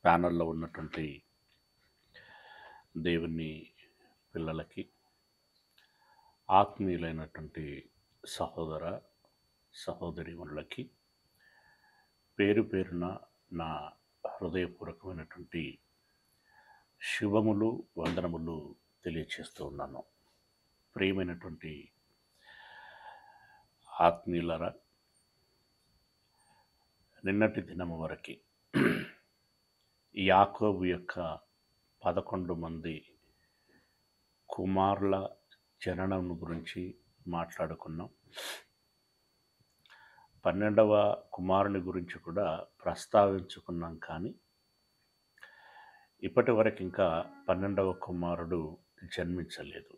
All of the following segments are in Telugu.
ప్యానెల్లో ఉన్నటువంటి దేవుని పిల్లలకి, ఆత్మీయులైనటువంటి సహోదర సహోదరీమణులకి పేరు పేరున నా హృదయపూర్వకమైనటువంటి శుభములు, వందనములు తెలియచేస్తూ ఉన్నాను. ప్రియమైనటువంటి ఆత్మీయులరా, నిన్నటి దినము వరకు యాకోబు యొక్క 11 మంది కుమారుల జననం గురించి మాట్లాడుకున్నాం. 12వ కుమారుని గురించి కూడా ప్రస్తావించుకున్నాం. కానీ ఇప్పటి వరకు ఇంకా 12వ కుమారుడు జన్మించలేదు.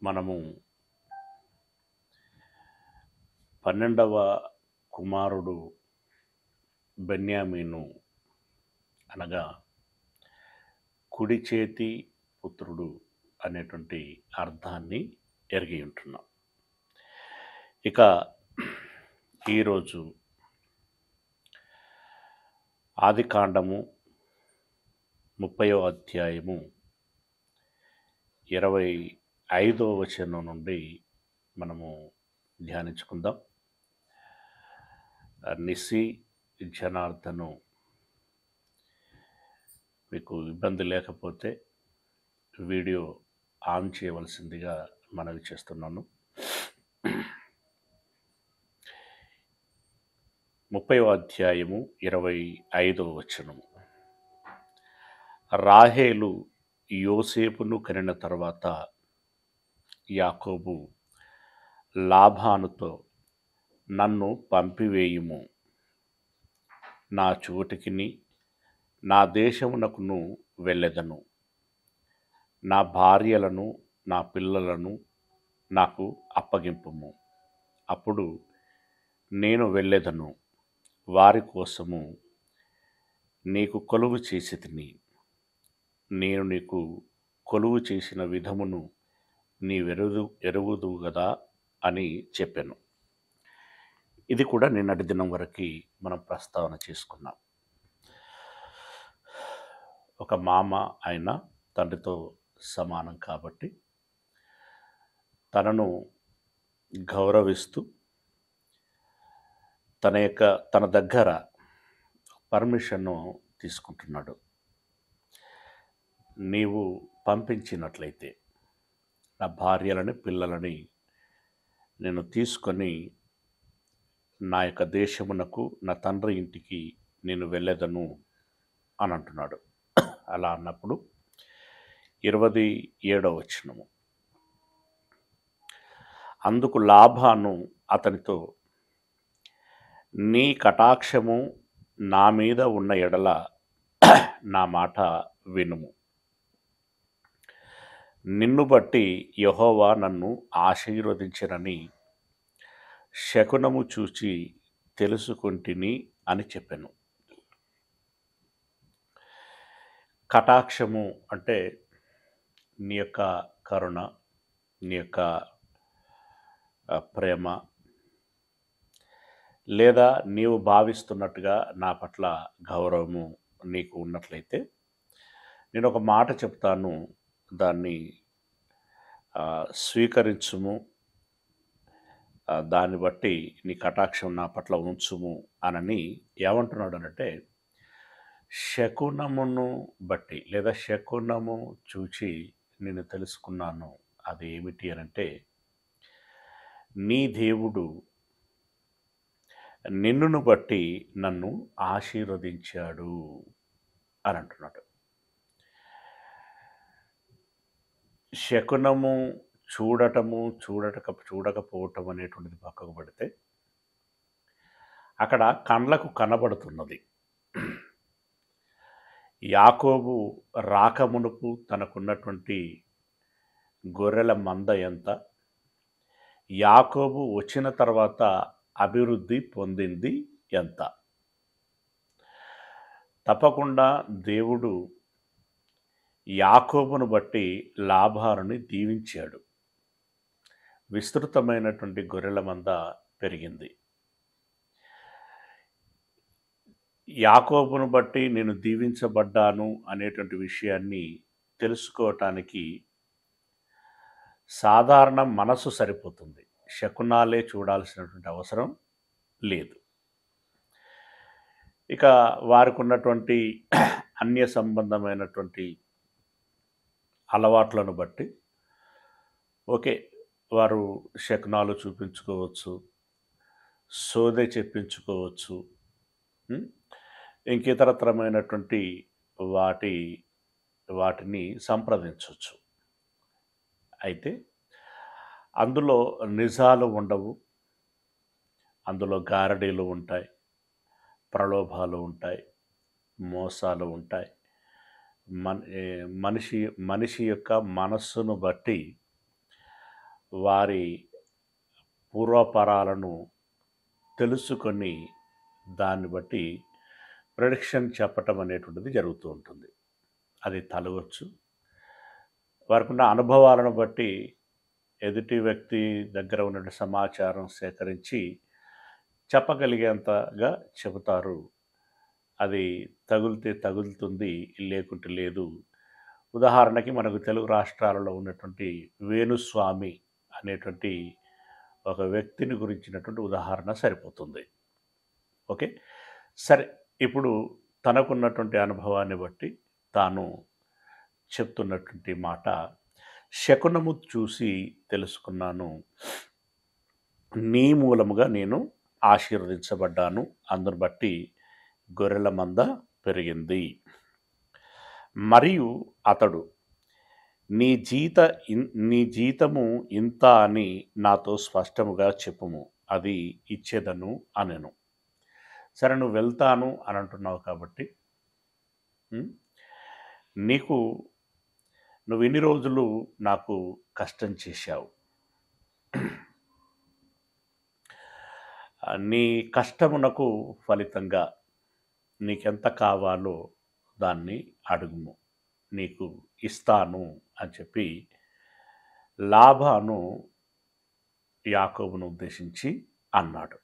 మనము 12వ కుమారుడు బెన్యామీను అనగా కుడి చేతి పుత్రుడు అనేటువంటి అర్థాన్ని ఎరిగి ఉంటున్నాం. ఇక ఈరోజు ఆదికాండము 30వ అధ్యాయము 25వ వచనం నుండి మనము ధ్యానించుకుందాం. నిసి జనార్దను మీకు ఇబ్బంది లేకపోతే వీడియో ఆన్ చేయవలసిందిగా మనవి చేస్తున్నాను. 30వ అధ్యాయము 25వ వచనము. రాహేలు యోసేపును కనిన తర్వాత యాకోబు లాబానుతో, నన్ను పంపివేయుము, నా చోటికిని నా దేశమునకును వెళ్ళెదను, నా భార్యలను నా పిల్లలను నాకు అప్పగింపుము, అప్పుడు నేను వెళ్ళెదను, వారి కోసము నీకు కొలువు చేసి తిని, నేను నీకు కొలువు చేసిన విధమును ఎరుగుదు గదా అని చెప్పాను. ఇది కూడా నిన్నటి దినం వరకు మనం ప్రస్తావన చేసుకున్నాం. ఒక మామ ఆయన తండ్రితో సమానం కాబట్టి తనను గౌరవిస్తూ తన దగ్గర పర్మిషన్ను తీసుకుంటున్నాడు. నీవు పంపించినట్లయితే నా భార్యలని పిల్లలని నేను తీసుకొని నా యొక్క దేశమునకు, నా తండ్రి ఇంటికి నేను వెళ్ళేదను అని అంటున్నాడు. అలా అన్నప్పుడు 27వ వచనము. అందుకు లాబాను అతనితో, నీ కటాక్షము నా మీద ఉన్న ఎడల నా మాట వినుము, నిన్ను బట్టి యెహోవా నన్ను ఆశీర్వదించినని శకునము చూచి తెలుసుకుంటిని అని చెప్పాను. కటాక్షము అంటే నీ యొక్క కరుణ, నీ యొక్క ప్రేమ, లేదా నీవు భావిస్తున్నట్టుగా నా పట్ల గౌరవము నీకు ఉన్నట్లయితే నేను ఒక మాట చెప్తాను, దాన్ని స్వీకరించుము, దాన్ని బట్టి నీ కటాక్షం నా పట్ల ఉంచుము అనని ఏమంటున్నాడు అనంటే, శకునమును బట్టి లేదా శకునము చూచి నేను తెలుసుకున్నాను. అది ఏమిటి అనంటే, నీ దేవుడు నిన్నును బట్టి నన్ను ఆశీర్వదించాడు అని అంటున్నాడు. శకునము చూడకపోవటం అనేటువంటిది పక్కకు పెడితే అక్కడ కళ్ళకు కనబడుతున్నది. యాకోబు రాకమునుపు తనకున్నటువంటి గొర్రెల మంద ఎంత, యాకోబు వచ్చిన తర్వాత అభివృద్ధి పొందింది ఎంత. తప్పకుండా దేవుడు యాకోబును బట్టి లాబానుని దీవించాడు. విస్తృతమైనటువంటి గొర్రెల మంద పెరిగింది. యాకోబును బట్టి నేను దీవించబడ్డాను అనేటువంటి విషయాన్ని తెలుసుకోవటానికి సాధారణ మనసు సరిపోతుంది. శకునాలే చూడాల్సినటువంటి అవసరం లేదు. ఇక వారికి ఉన్నటువంటి అన్య సంబంధమైనటువంటి అలవాట్లను బట్టి ఓకే, వారు శకునాలు చూపించుకోవచ్చు, సోదె చెప్పించుకోవచ్చు, ఇంకితరతరమైనటువంటి వాటిని సంప్రదించవచ్చు. అయితే అందులో నిజాలు ఉండవు, అందులో గారడీలు ఉంటాయి, ప్రలోభాలు ఉంటాయి, మోసాలు ఉంటాయి. మనిషి యొక్క మనస్సును బట్టి వారి పూర్వపరాలను తెలుసుకొని దాన్ని బట్టి ప్రెడిక్షన్ చెప్పటం అనేటువంటిది జరుగుతూ ఉంటుంది. అది తలవచ్చు. వారికి ఉన్న అనుభవాలను బట్టి ఎదుటి వ్యక్తి దగ్గర ఉన్న సమాచారం సేకరించి చెప్పగలిగేంతగా చెబుతారు. అది తగులితే తగులుతుంది, లేకుంటే లేదు. ఉదాహరణకి మనకు తెలుగు రాష్ట్రాలలో ఉన్నటువంటి వేణుస్వామి అనేటువంటి ఒక వ్యక్తిని గురించినటువంటి ఉదాహరణ సరిపోతుంది. ఓకే, సరే. ఇప్పుడు తనకున్నటువంటి అనుభవాన్ని బట్టి తాను చెప్తున్నటువంటి మాట, శకునము చూసి తెలుసుకున్నాను, నీ మూలముగా నేను ఆశీర్వదించబడ్డాను, అందును బట్టి గొర్రెల మంద పెరిగింది. మరియు అతడు నీ జీతము ఇంత అని నాతో స్పష్టముగా చెప్పుము, అది ఇచ్చేదను అనెను. సరే, నువ్వు వెళ్తాను అని అంటున్నావు కాబట్టి నువ్వు ఇన్ని రోజులు నాకు కష్టం చేశావు, నీ కష్టమునకు ఫలితంగా నీకెంత కావాలో దాన్ని అడుగుము, నీకు ఇస్తాను అని చెప్పి లాబాను యాకోబును ఉద్దేశించి అన్నాడు.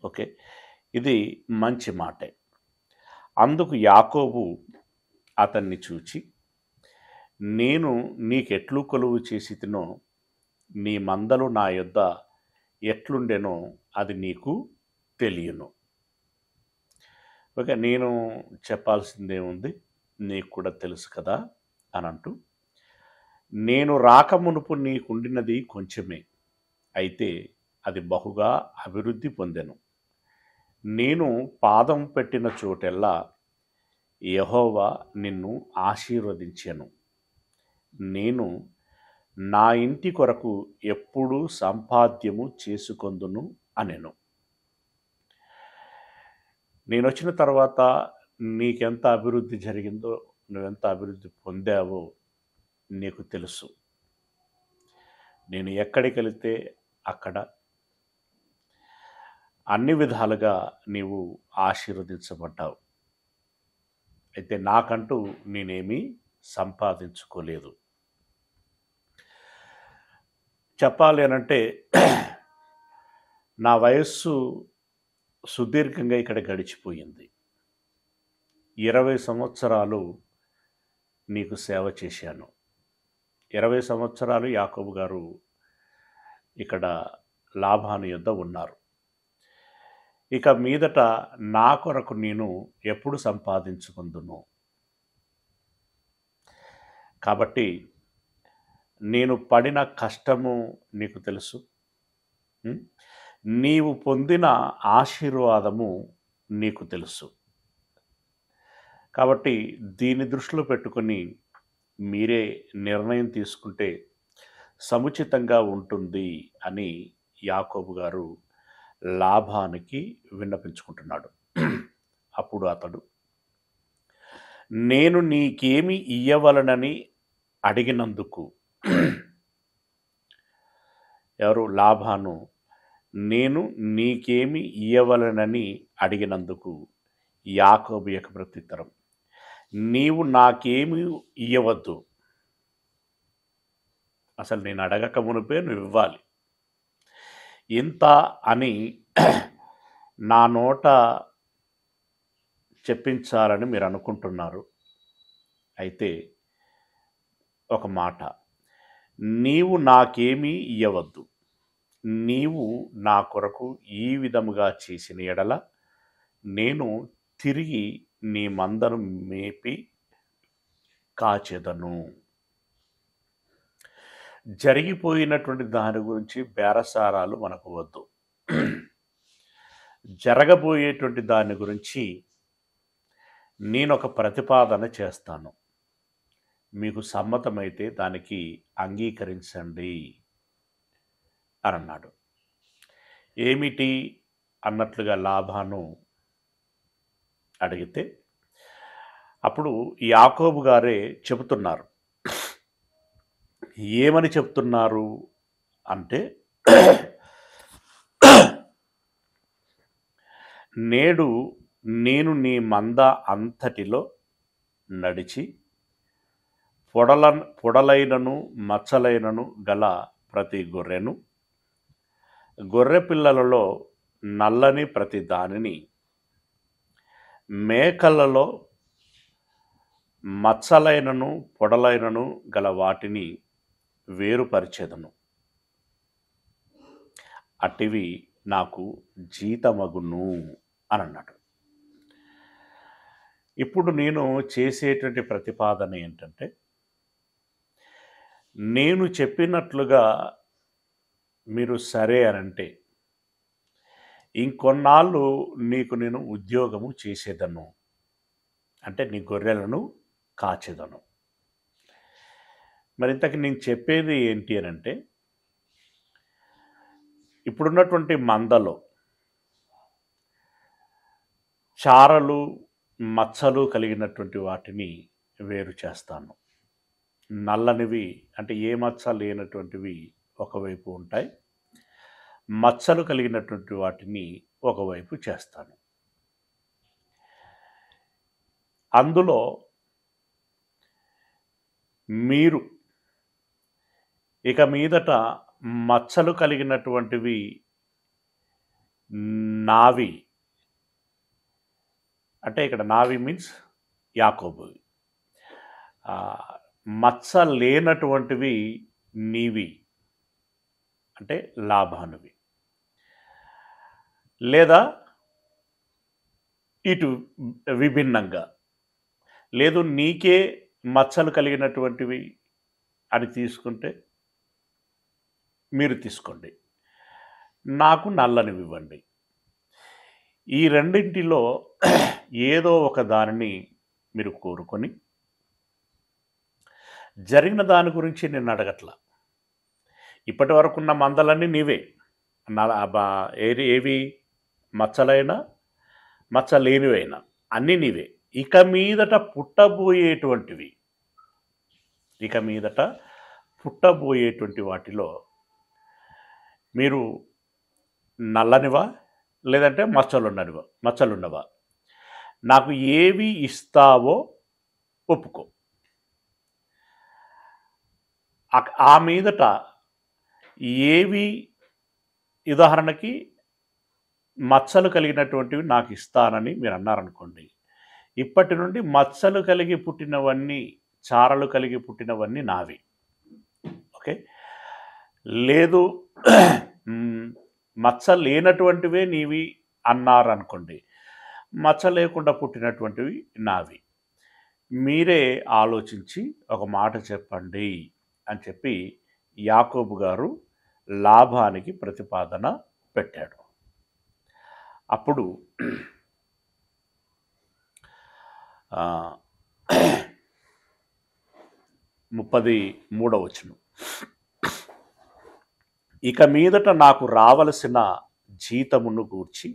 ఓకే, ఇది మంచి మాటే. అందుకు యాకోబు అతన్ని చూచి, నేను నీకెట్లు కొలువు చేసి తినో, నీ మందలు నా యొద్ద ఎట్లుండెనో అది నీకు తెలియను. ఓకే, నేను చెప్పాల్సిందేముంది, నీకు కూడా తెలుసు కదా అని అంటూ, నేను రాకమునుపు నీకుండినది కొంచెమే, అయితే అది బహుగా అభివృద్ధి పొందెను. నేను పాదం పెట్టిన చోటెల్లా యెహోవా నిన్ను ఆశీర్వదించెను. నేను నా ఇంటి కొరకు ఎప్పుడూ సంపాద్యము చేసుకొందును అనెను. నేను వచ్చిన తర్వాత నీకెంత అభివృద్ధి జరిగిందో, నువ్వెంత అభివృద్ధి పొందావో నీకు తెలుసు. నేను ఎక్కడికి వెళితే అక్కడ అన్ని విధాలుగా నీవు ఆశీర్వదించబడ్డావు. అయితే నాకంటూ నేనేమీ సంపాదించుకోలేదు. చెప్పాలి అనంటే నా వయస్సు సుదీర్ఘంగా ఇక్కడ గడిచిపోయింది. 20 సంవత్సరాలు నీకు సేవ చేశాను. 20 సంవత్సరాలు యాకోబు గారు ఇక్కడ లాబాను యొద్ద ఉన్నారు. ఇక మీదట నా కొరకు నేను ఎప్పుడు సంపాదించుకుందును? కాబట్టి నేను పడిన కష్టము నీకు తెలుసు, నీవు పొందిన ఆశీర్వాదము నీకు తెలుసు. కాబట్టి దీన్ని దృష్టిలో పెట్టుకొని మీరే నిర్ణయం తీసుకుంటే సముచితంగా ఉంటుంది అని యాకోబు గారు లాబానికి విన్నపించుకుంటున్నాడు. అప్పుడు అతడు, నేను నీకేమి ఇయ్యవలనని అడిగినందుకు, ఎవరు? లాబాను నేను నీకేమి ఇయ్యవలనని అడిగినందుకు యాకోబు యొక్క ప్రత్యుత్తరం, నీవు నాకేమి ఇయ్యవద్దు, అసలు నేను అడగక మునిపే నువ్వు ఇవ్వాలి. ఇంత అని నా నోట చెప్పించాలని మీరు అనుకుంటున్నారు. అయితే ఒక మాట, నీవు నాకేమీ ఇయ్యవద్దు, నీవు నా కొరకు ఈ విధముగా చేసిన ఎడల నేను తిరిగి నీ మందను మేపి కాచెదను. జరిగిపోయినటువంటి దాని గురించి బేరసారాలు మనకు వద్దు. జరగబోయేటువంటి దాని గురించి నేను ఒక ప్రతిపాదన చేస్తాను, మీకు సమ్మతమైతే దానికి అంగీకరించండి అని అన్నాడు. ఏమిటి అన్నట్లుగా లాబాను అడిగితే అప్పుడు యాకోబు గారే చెబుతున్నారు. ఏమని చెప్తున్నారు అంటే, నేడు నేను నీ మంద అంతటిలో నడిచి పొడలైనను మచ్చలైనను గల ప్రతి గొర్రెను, గొర్రె పిల్లలలో నల్లని ప్రతి దానిని, మేకలలో మచ్చలైనను పొడలైనను గల వాటిని వేరుపరిచెదను, అట్టివి నాకు జీతమగును అని అన్నాడు. ఇప్పుడు నేను చేసేటువంటి ప్రతిపాదన ఏంటంటే, నేను చెప్పినట్లుగా మీరు సరే అనంటే ఇంకొన్నాళ్ళు నీకు నేను ఉద్యోగము చేసేదను, అంటే నీ గొర్రెలను కాచేదను. మరి ఇంతకు నేను చెప్పేది ఏంటి అనంటే, ఇప్పుడున్నటువంటి మందలో చారలు మచ్చలు కలిగినటువంటి వాటిని వేరు చేస్తాను. నల్లనివి అంటే ఏ మచ్చ లేనటువంటివి ఒకవైపు ఉంటాయి, మచ్చలు కలిగినటువంటి వాటిని ఒకవైపు చేస్తాను. అందులో మీరు ఇక మీదట మచ్చలు కలిగినటువంటివి నావి, అంటే ఇక్కడ నావి మీన్స్ యాకోబు, మచ్చ లేనటువంటివి నీవి అంటే లాబానువి, లేదా ఇటు విభిన్నంగా లేదు నీకే మచ్చలు కలిగినటువంటివి అని తీసుకుంటే మీరు తీసుకోండి, నాకు నల్లనివి ఇవ్వండి. ఈ రెండింటిలో ఏదో ఒక దానిని మీరు కోరుకొని, జరిగిన దాని గురించి నేను అడగట్లా. ఇప్పటి వరకు ఉన్న మందలన్నీ నీవే, ఏవి మచ్చలైనా మచ్చలేనివైనా అన్నీ నీవే. ఇక మీదట పుట్టబోయేటువంటి వాటిలో మీరు నల్లనివా లేదంటే మచ్చలున్నవా, నాకు ఏవి ఇస్తావో ఒప్పుకో. ఆ మీదట ఏవి, ఉదాహరణకి మచ్చలు కలిగినటువంటివి నాకు ఇస్తానని మీరు అన్నారనుకోండి, ఇప్పటి నుండి మచ్చలు కలిగి పుట్టినవన్నీ, చారలు కలిగి పుట్టినవన్నీ నావి. ఓకే, లేదు మచ్చ లేనటువంటివే నీవి అన్నారనుకోండి, మచ్చ లేకుండా పుట్టినటువంటివి నావి. మీరే ఆలోచించి ఒక మాట చెప్పండి అని చెప్పి యాకోబు గారు లాభానికి ప్రతిపాదన పెట్టాడు. అప్పుడు 33వ వచనం, ఇక మీదట నాకు రావలసిన జీతమును గూర్చి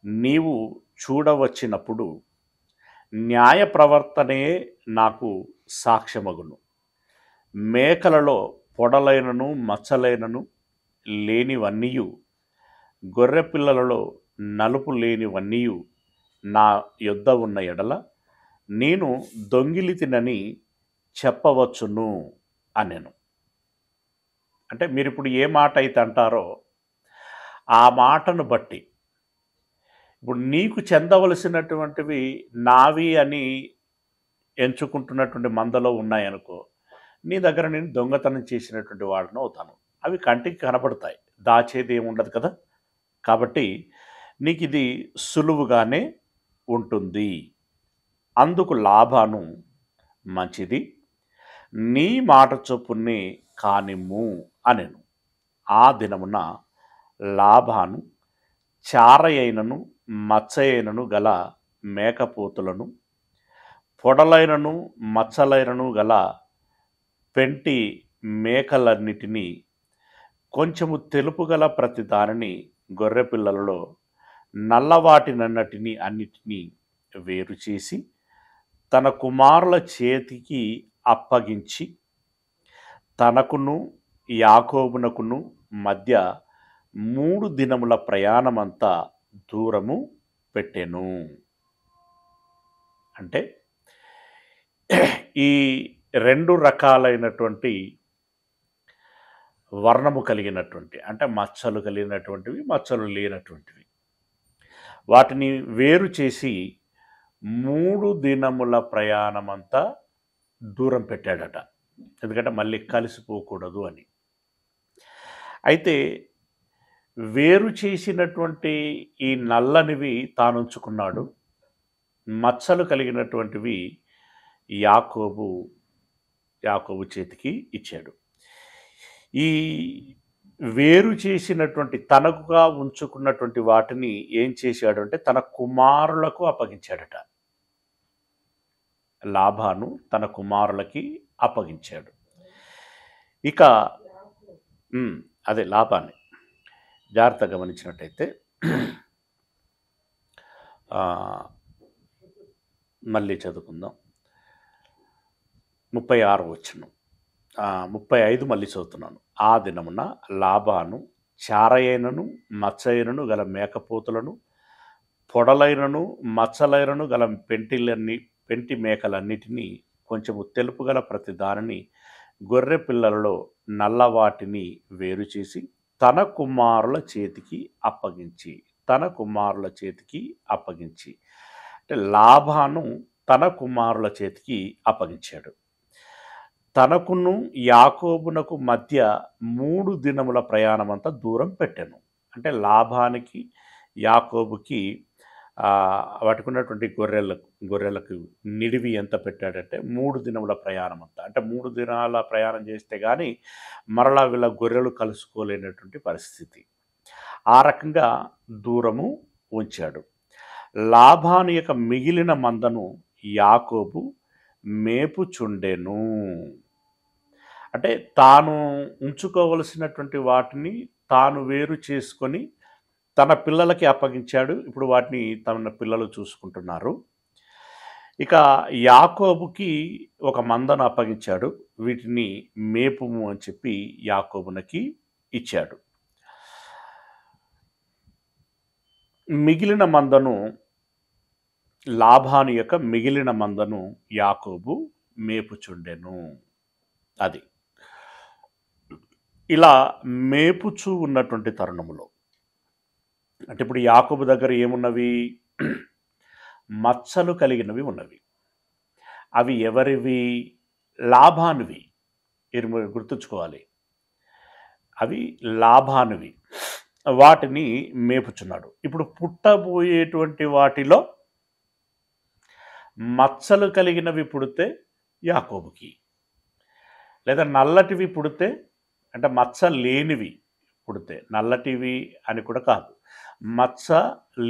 నీవు చూడవచ్చినప్పుడు న్యాయ ప్రవర్తనే నాకు సాక్ష్యమగును. మేకలలో పొడలైనను మచ్చలైనను లేనివన్నీయు, గొర్రె పిల్లలలో నలుపు లేనివన్నీయు నా యొద్ద ఉన్న ఎడల నేను దొంగిలితినని చెప్పవచ్చును అనెను. అంటే మీరు ఇప్పుడు ఏ మాట అయితే అంటారో ఆ మాటను బట్టి ఇప్పుడు నీకు చెందవలసినటువంటివి నావి అని ఎంచుకుంటున్నటువంటి మందలో ఉన్నాయనుకో, నీ దగ్గర నేను దొంగతనం చేసినటువంటి వాడిని అవుతాను. అవి కంటికి కనపడతాయి, దాచేది ఏముండదు కదా. కాబట్టి నీకు ఇది సులువుగానే ఉంటుంది. అందుకు లాభాను మంచిది, నీ మాట చొప్పునే కానిమ్ము అనెను. ఆ దినమున లాభాను చారయైనను మచ్చయైనను గల మేకపోతులను, పొడలైనను మచ్చలైనను గల పెంటి మేకలన్నిటినీ, కొంచెము తెలుపు గల ప్రతి దానిని గొర్రెపిల్లలలో నల్లవాటినన్నిటినీ అన్నిటినీ వేరు చేసి తన కుమారుల చేతికి అప్పగించి, తనకును యాకోబునకును మధ్య 3 దినముల ప్రయాణమంతా దూరము పెట్టెను. అంటే ఈ 2 రకాలైనటువంటి వర్ణము కలిగినటువంటి, అంటే మచ్చలు కలిగినటువంటివి, మచ్చలు లేనటువంటివి, వాటిని వేరు చేసి 3 దినముల ప్రయాణమంతా దూరం పెట్టాడట. ఎందుకంటే మళ్ళీ కలిసిపోకూడదు అని. అయితే వేరు చేసినటువంటి ఈ నల్లనివి తానుంచుకున్నాడు, మచ్చలు కలిగినటువంటివి యాకోబు చేతికి ఇచ్చాడు. ఈ వేరు చేసినటువంటి తనకుగా ఉంచుకున్నటువంటి వాటిని ఏం చేశాడు అంటే తన కుమారులకు అప్పగించాడట. లాభాను తన కుమారులకి అప్పగించాడు. ఇక అదే లాభాన్ని జాగ్రత్తగా గమనించినట్టయితే మళ్ళీ చదువుకుందాం. 36 వచనం, 35 మళ్ళీ చదువుతున్నాను. ఆ దినమున లాభాను చారయైనను మచ్చయైనను గల మేకపోతులను, పొడలైనను మచ్చలైనను గల పెంటి మేకలన్నిటినీ, కొంచెము తెలుపు గల ప్రతి దానిని గొర్రె పిల్లలలో నల్లవాటిని వేరు చేసి తన కుమారుల చేతికి అప్పగించి అంటే లాభాను తన కుమారుల చేతికి అప్పగించాడు. తనకును యాకోబునకు మధ్య 3 దినముల ప్రయాణమంతా దూరం పెట్టాను. అంటే లాభానికి యాకోబుకి వాటికున్నటువంటి గొర్రెలకు నిడివి ఎంత పెట్టాడంటే 3 దినముల ప్రయాణం అంతా. అంటే 3 దినాల ప్రయాణం చేస్తే కానీ మరలా వీళ్ళ గొర్రెలు కలుసుకోలేనటువంటి పరిస్థితి. ఆ రకంగా దూరము ఉంచాడు. లాభాను యొక్క మిగిలిన మందను యాకోబు మేపుచుండెను. అంటే తాను ఉంచుకోవలసినటువంటి వాటిని తాను వేరు చేసుకొని తన పిల్లలకి అప్పగించాడు. ఇప్పుడు వాటిని తన పిల్లలు చూసుకుంటున్నారు. ఇక యాకోబుకి ఒక మందను అప్పగించాడు, వీటిని మేపుము అని చెప్పి యాకోబునకి ఇచ్చాడు. మిగిలిన మందను లాభాను యొక్క మిగిలిన మందను యాకోబు మేపుచుండెను. అది ఇలా మేపుచూ ఉన్నటువంటి తరుణములో, అంటే ఇప్పుడు యాకోబు దగ్గర ఏమున్నవి? మచ్చలు కలిగినవి ఉన్నవి. అవి ఎవరివి? లాభానువి. మీరు గుర్తుంచుకోవాలి, అవి లాభానువి. వాటిని మేపుచున్నాడు. ఇప్పుడు పుట్టబోయేటువంటి వాటిలో మచ్చలు కలిగినవి పుడితే యాకోబుకి, లేదా నల్లటివి పుడితే, అంటే మచ్చ లేనివి పుడితే, నల్లటివి అని కూడా కాదు, మచ్చ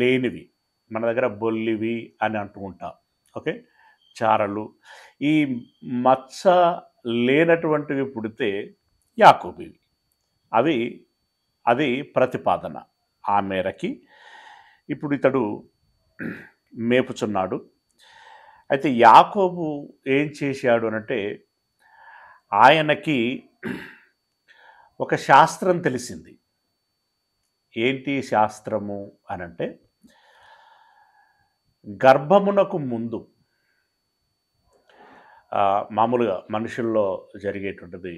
లేనివి, మన దగ్గర బొల్లివి అని అంటూ ఉంటాం. ఓకే, చారలు. ఈ మచ్చ లేనటువంటివి పుడితే యాకోబువి. అది ప్రతిపాదన. ఆ మేరకి ఇప్పుడు ఇతడు మేపుచున్నాడు. అయితే యాకోబు ఏం చేశాడు అనంటే, ఆయనకి ఒక శాస్త్రం తెలిసింది. ఏంటి శాస్త్రము అనంటే, గర్భమునకు ముందు మామూలుగా మనుషుల్లో జరిగేటువంటిది,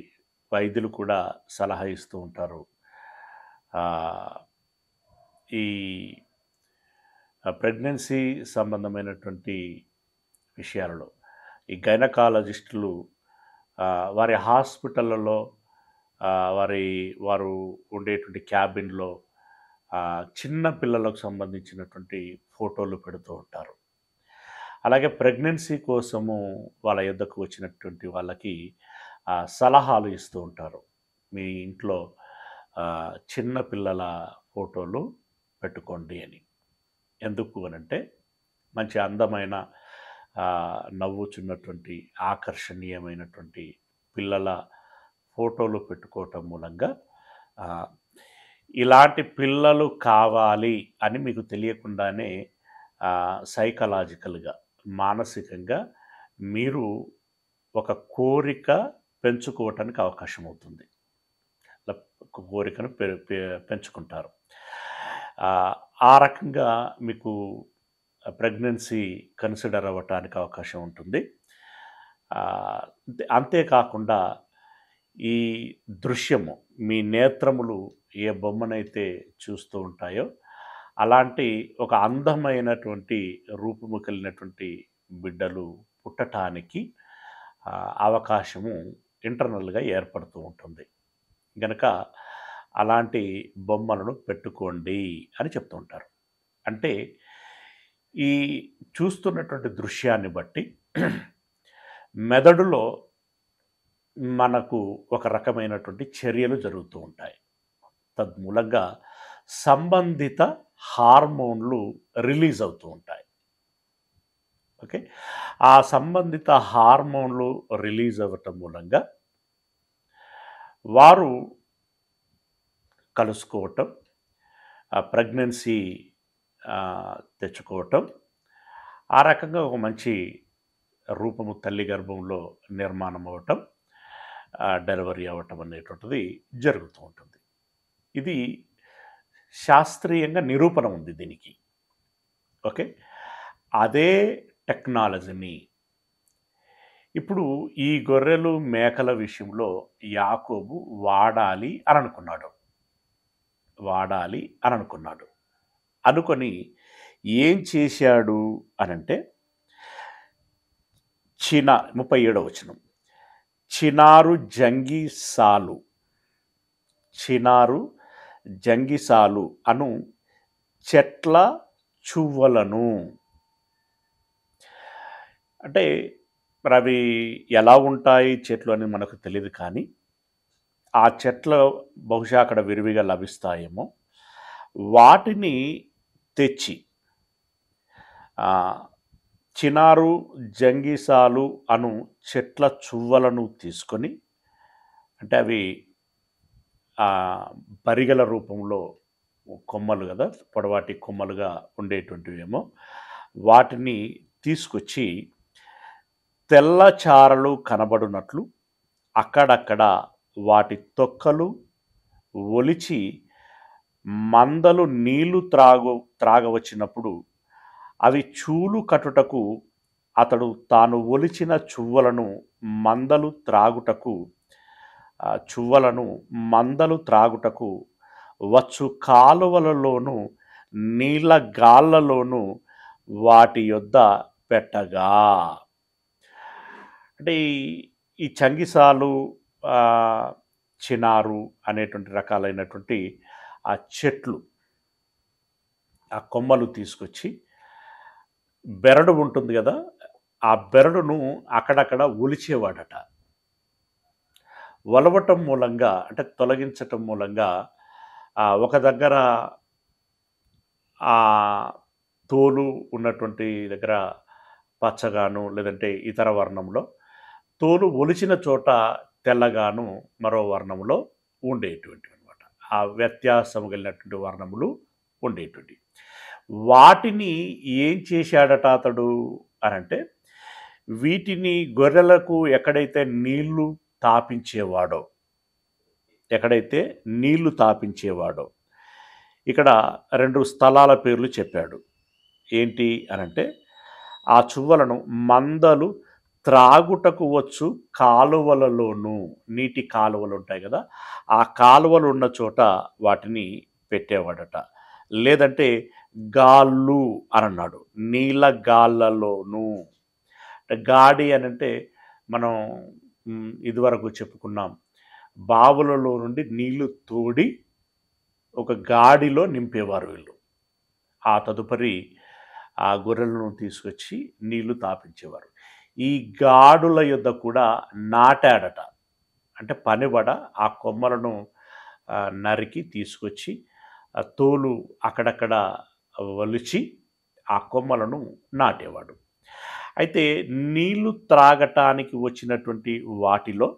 వైద్యులు కూడా సలహా ఇస్తూ ఉంటారు. ఈ ప్రెగ్నెన్సీ సంబంధమైనటువంటి విషయాలలో ఈ గైనకాలజిస్టులు వారి హాస్పిటళ్ళలో వారు ఉండేటువంటి క్యాబిన్లో చిన్న పిల్లలకు సంబంధించినటువంటి ఫోటోలు పెడుతూ ఉంటారు. అలాగే ప్రెగ్నెన్సీ కోసము వాళ్ళ యొద్దకు వచ్చినటువంటి వాళ్ళకి సలహాలు ఇస్తూ ఉంటారు. మీ ఇంట్లో చిన్న పిల్లల ఫోటోలు పెట్టుకోండి అని. ఎందుకు అనంటే మంచి అందమైన నవ్వుచున్నటువంటి ఆకర్షణీయమైనటువంటి పిల్లల ఫోటోలు పెట్టుకోవటం మూలంగా ఇలాంటి పిల్లలు కావాలి అని మీకు తెలియకుండానే సైకలాజికల్గా మానసికంగా మీరు ఒక కోరిక పెంచుకోవటానికి అవకాశం అవుతుంది. కోరికను పెంచుకుంటారు. ఆ రకంగా మీకు ప్రెగ్నెన్సీ కన్సిడర్ అవ్వటానికి అవకాశం ఉంటుంది. అంతేకాకుండా ఈ దృశ్యము మీ నేత్రములు ఏ బొమ్మనైతే చూస్తూ ఉంటాయో అలాంటి ఒక అందమైనటువంటి రూపము కలిగినటువంటి బిడ్డలు పుట్టటానికి అవకాశము ఇంటర్నల్గా ఏర్పడుతూ ఉంటుంది. గనక అలాంటి బొమ్మలను పెట్టుకోండి అని చెప్తూ ఉంటారు. అంటే ఈ చూస్తున్నటువంటి దృశ్యాన్ని బట్టి మెదడులో మనకు ఒక రకమైనటువంటి చర్యలు జరుగుతూ ఉంటాయి. తద్మూలంగా సంబంధిత హార్మోన్లు రిలీజ్ అవుతూ ఉంటాయి. ఓకే, ఆ సంబంధిత హార్మోన్లు రిలీజ్ అవ్వటం మూలంగా వారు కలుసుకోవటం, ప్రెగ్నెన్సీ తెచ్చుకోవటం, ఆ రకంగా ఒక మంచి రూపము తల్లి గర్భంలో నిర్మాణం అవ్వటం, డెలివరీ అవ్వటం అనేటువంటిది జరుగుతూ ఉంటుంది. ఇది శాస్త్రీయంగా నిరూపణ ఉంది దీనికి. ఓకే, అదే టెక్నాలజీని ఇప్పుడు ఈ గొర్రెలు మేకల విషయంలో యాకోబు వాడాలి అని అనుకున్నాడు. అనుకొని ఏం చేశాడు అనంటే 37వ వచనం, చినారు జంగిసాలు అను చెట్ల చువ్వలను. అంటే మరి అవి ఎలా ఉంటాయి చెట్లు అని మనకు తెలియదు, కానీ ఆ చెట్లు బహుశా అక్కడ విరివిగా లభిస్తాయేమో. వాటిని తెచ్చి చినారు జంగిసాలు అను చెట్ల చువ్వలను తీసుకొని, అంటే అవి బరిగల రూపంలో కొమ్మలు కదా, పొడవాటి కొమ్మలుగా ఉండేటువంటివేమో, వాటిని తీసుకొచ్చి తెల్ల చారలు కనబడినట్లు అక్కడక్కడ వాటి తొక్కలు ఒలిచి మందలు నీళ్లు త్రాగవచ్చినప్పుడు అవి చూలు కట్టుటకు అతడు తాను ఒలిచిన చువ్వలను మందలు త్రాగుటకు వచ్చు కాలువలలోను నీళ్ళ గాళ్ళలోను వాటి యొద్ద పెట్టగా. అంటే ఈ చంగిసాలు, చినారు అనేటువంటి రకాలైనటువంటి ఆ చెట్లు, ఆ కొమ్మలు తీసుకొచ్చి బెరడు ఉంటుంది కదా, ఆ బెరడును అక్కడక్కడ ఒలిచేవాడట. ఒలవటం మూలంగా, అంటే తొలగించటం మూలంగా ఒక దగ్గర ఆ తోలు ఉన్నటువంటి దగ్గర పచ్చగాను, లేదంటే ఇతర వర్ణంలో, తోలు ఒలిచిన చోట తెల్లగాను మరో వర్ణంలో ఉండేటువంటివి అనమాట. ఆ వ్యత్యాసం కలిగినటువంటి వర్ణములు ఉండేటువంటి వాటిని ఏం చేశాడట అతడు అనంటే, వీటిని గొర్రెలకు ఎక్కడైతే నీళ్లు తాపించేవాడో ఇక్కడ 2 స్థలాల పేర్లు చెప్పాడు. ఏంటి అనంటే, ఆ చువ్వలను మందలు త్రాగుటకు వచ్చు కాలువలలోనూ, నీటి కాలువలు ఉంటాయి కదా, ఆ కాలువలు ఉన్న చోట వాటిని పెట్టేవాడట. లేదంటే గాళ్ళు అని అన్నాడు. నీళ్ళ గాళ్ళలోను. గాడి అని అంటే మనం ఇదివరకు చెప్పుకున్నాం, బావులలో నుండి నీళ్లు తోడి ఒక గాడిలో నింపేవారు వీళ్ళు. ఆ తదుపరి ఆ గొర్రెలను తీసుకొచ్చి నీళ్లు తాపించేవారు. ఈ గాడుల యొద్ద కూడా నాటాడట. అంటే పనిబడ ఆ కొమ్మలను నరికి తీసుకొచ్చి తోలు అక్కడక్కడ వలిచి ఆ కొమ్మలను నాటేవాడు. అయితే నీళ్లు త్రాగటానికి వచ్చినటువంటి వాటిలో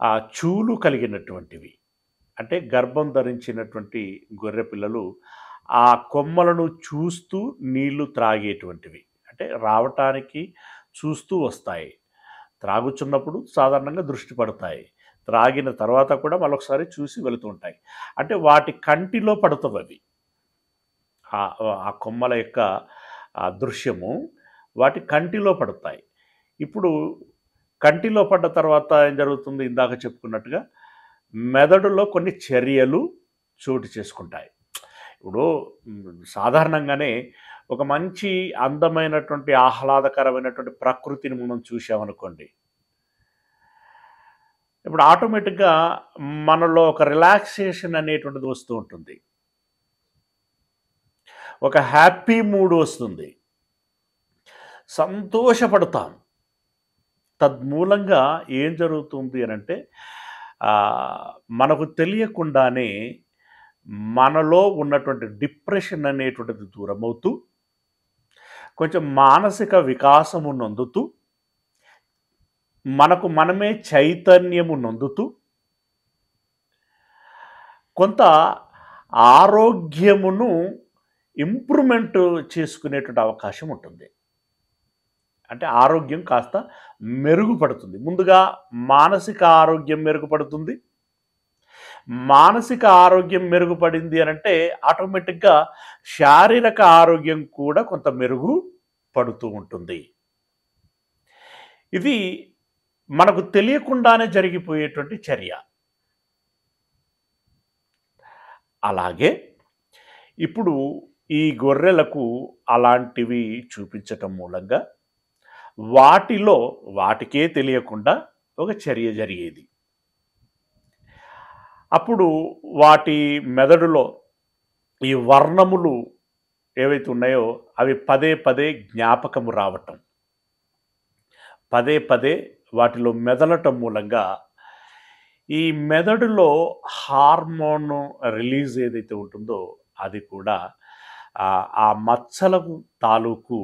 ఆ చూలు కలిగినటువంటివి, అంటే గర్భం ధరించినటువంటి గొర్రె పిల్లలు ఆ కొమ్మలను చూస్తూ నీళ్లు త్రాగేటువంటివి. అంటే రావటానికి చూస్తూ వస్తాయి, త్రాగుచున్నప్పుడు సాధారణంగా దృష్టి పడతాయి, త్రాగిన తర్వాత కూడా మరొకసారి చూసి వెళుతూ ఉంటాయి. అంటే వాటి కంటిలో పడుతుంది అవి, ఆ కొమ్మల యొక్క దృశ్యము వాటి కంటిలో పడతాయి. ఇప్పుడు కంటిలో పడ్డ తర్వాత ఏం జరుగుతుంది? ఇందాక చెప్పుకున్నట్టుగా మెదడులో కొన్ని చర్యలు చోటు చేసుకుంటాయి. ఇప్పుడు సాధారణంగానే ఒక మంచి అందమైనటువంటి ఆహ్లాదకరమైనటువంటి ప్రకృతిని మనం చూసామనుకోండి, ఇప్పుడు ఆటోమేటిక్గా మనలో ఒక రిలాక్సేషన్ అనేటువంటిది వస్తూ ఉంటుంది, ఒక హ్యాపీ మూడ్ వస్తుంది, సంతోషపడతాం. తద్మూలంగా ఏం జరుగుతుంది అని అంటే మనకు తెలియకుండానే మనలో ఉన్నటువంటి డిప్రెషన్ అనేటువంటిది దూరమవుతూ కొంచెం మానసిక వికాసము నొందుతూ మనకు మనమే చైతన్యము నొందుతూ కొంత ఆరోగ్యమును ఇంప్రూవ్మెంట్ చేసుకునేటువంటి అవకాశం ఉంటుంది. అంటే ఆరోగ్యం కాస్త మెరుగుపడుతుంది. ముందుగా మానసిక ఆరోగ్యం మెరుగుపడుతుంది. మానసిక ఆరోగ్యం మెరుగుపడింది అని అంటే ఆటోమేటిక్గా శారీరక ఆరోగ్యం కూడా కొంత మెరుగుపడుతూ ఉంటుంది. ఇది మనకు తెలియకుండానే జరిగిపోయేటువంటి చర్య. అలాగే ఇప్పుడు ఈ గొర్రెలకు అలాంటివి చూపించటం మూలంగా వాటికే తెలియకుండా ఒక చర్య జరిగేది. అప్పుడు వాటి మెదడులో ఈ వర్ణములు ఏవైతే ఉన్నాయో అవి పదే పదే జ్ఞాపకము రావటం, పదే పదే వాటిలో మెదలటం మూలంగా ఈ మెదడులో హార్మోన్ రిలీజ్ ఏదైతే ఉంటుందో అది కూడా ఆ మచ్చలకు తాలూకు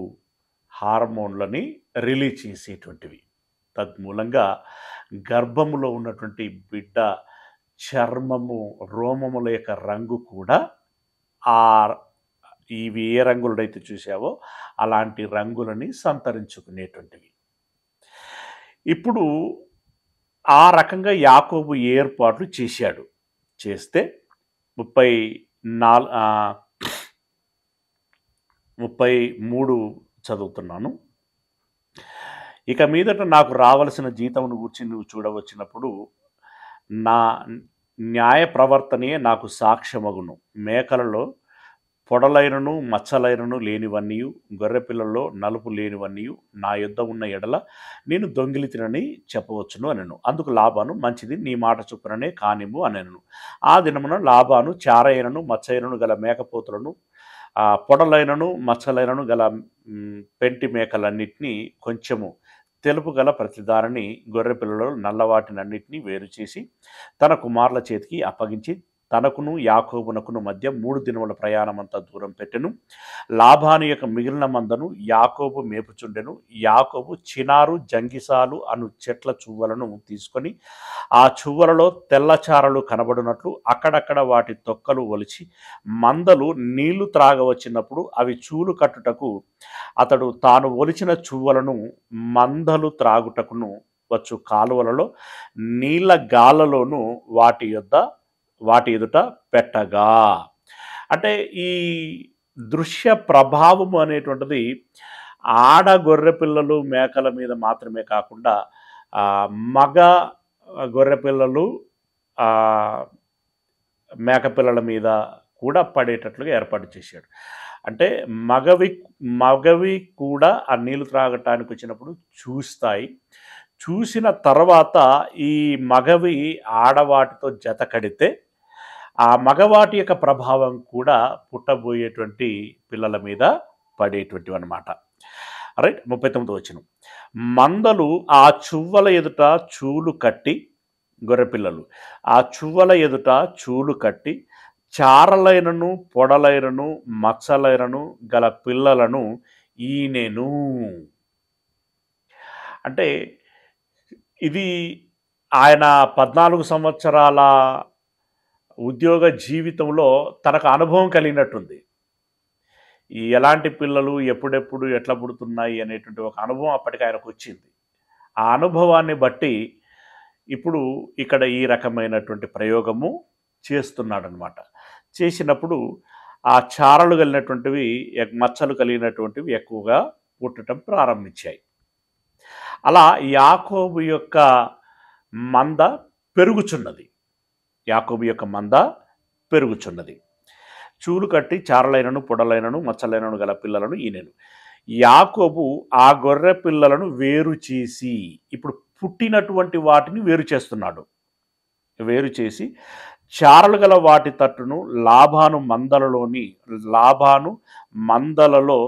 హార్మోన్లని రిలీజ్ చేసేటువంటివి. తద్మూలంగా గర్భములో ఉన్నటువంటి బిడ్డ చర్మము రోమముల యొక్క రంగు కూడా ఇవి ఏ రంగులైతే చూసావో అలాంటి రంగులని సంతరించుకునేటువంటివి. ఇప్పుడు ఆ రకంగా యాకోబు ఏర్పాట్లు చేశాడు. చేస్తే 33 చదువుతున్నాను. ఇక మీదట నాకు రావలసిన జీతమును గూర్చి నువ్వు చూడవచ్చినప్పుడు నా న్యాయ ప్రవర్తనే నాకు సాక్ష్యమగును. మేకలలో పొడలైనను మచ్చలైనను లేనివన్నీయు గొర్రెపిల్లల్లో నలుపు లేనివన్నీయు నా యొద్ద ఉన్న ఎడల నేను దొంగిలితినని చెప్పవచ్చును అనెను. అందుకు లాబాను, మంచిది, నీ మాట చొప్పుననే కానిమ్ము అనెను. ఆ దినమున లాబాను చారైనను మచ్చైనను గల మేకపోతులను పొడలైనను మచ్చలైనను గల పెంటి మేకలన్నింటినీ కొంచెము తెలుపు గల ప్రతిదారిని గొర్రె పిల్లలు నల్లవాటినన్నింటినీ వేరు చేసి తన కుమారుల చేతికి అప్పగించి తనకును యాకోబునకును మధ్య 3 దినముల ప్రయాణమంతా దూరం పెట్టెను. లాబాను యొక్క మిగిలిన మందను యాకోబు మేపుచుండెను. యాకోబు చినారు జంగిసాలు అను చెట్ల చువ్వలను తీసుకొని ఆ చువ్వలలో తెల్లచారలు కనబడినట్లు అక్కడక్కడ వాటి తొక్కలు ఒలిచి మందలు నీళ్లు త్రాగవచ్చినప్పుడు అవి చూలు కట్టుటకు అతడు తాను ఒలిచిన చువ్వలను మందలు త్రాగుటకును వచ్చు కాలువలలో నీళ్ల గాళ్ళలోనూ వాటి ఎదుట పెట్టగా. అంటే ఈ దృశ్య ప్రభావము అనేటువంటిది ఆడ గొర్రె పిల్లలు మేకల మీద మాత్రమే కాకుండా మగ గొర్రె పిల్లలు మేకపిల్లల మీద కూడా పడేటట్లుగా ఏర్పాటు చేశాడు. అంటే మగవి మగవి కూడా ఆ నీళ్లు త్రాగటానికి వచ్చినప్పుడు చూస్తాయి. చూసిన తర్వాత ఈ మగవి ఆడవాటితో జత కడితే ఆ మగవాటి యొక్క ప్రభావం కూడా పుట్టబోయేటువంటి పిల్లల మీద పడేటువంటివి అన్నమాట. రైట్. 39 వచనం. మందలు ఆ చువ్వల ఎదుట చూలు కట్టి, గొర్రెపిల్లలు ఆ చువ్వల ఎదుట చూలు కట్టి, చారలైనను పొడలైనను మచ్చలైనను గల పిల్లలను ఈనెను. అంటే ఇది ఆయన 14 సంవత్సరాల ఉద్యోగ జీవితంలో తనకు అనుభవం కలిగినట్టుంది. ఈ ఎలాంటి పిల్లలు ఎప్పుడెప్పుడు ఎట్లా పుడుతున్నాయి అనేటువంటి ఒక అనుభవం అప్పటికి ఆయనకు వచ్చింది. ఆ అనుభవాన్ని బట్టి ఇప్పుడు ఇక్కడ ఈ రకమైనటువంటి ప్రయోగము చేస్తున్నాడనమాట. చేసినప్పుడు ఆ చారలు కలిగినటువంటివి మచ్చలు కలిగినటువంటివి ఎక్కువగా పుట్టడం ప్రారంభించాయి. అలా యాకోబు యొక్క మంద పెరుగుచున్నది. యాకోబు యొక్క మంద పెరుగుచున్నది. చూలు కట్టి చారలైనను పొడలైనను మచ్చలైనను గల పిల్లలను ఈనెను. యాకోబు ఆ గొర్రె పిల్లలను వేరు చేసి, ఇప్పుడు పుట్టినటువంటి వాటిని వేరు చేస్తున్నాడు. వేరు చేసి చారలు గల వాటి తట్టును లాభాను మందలలో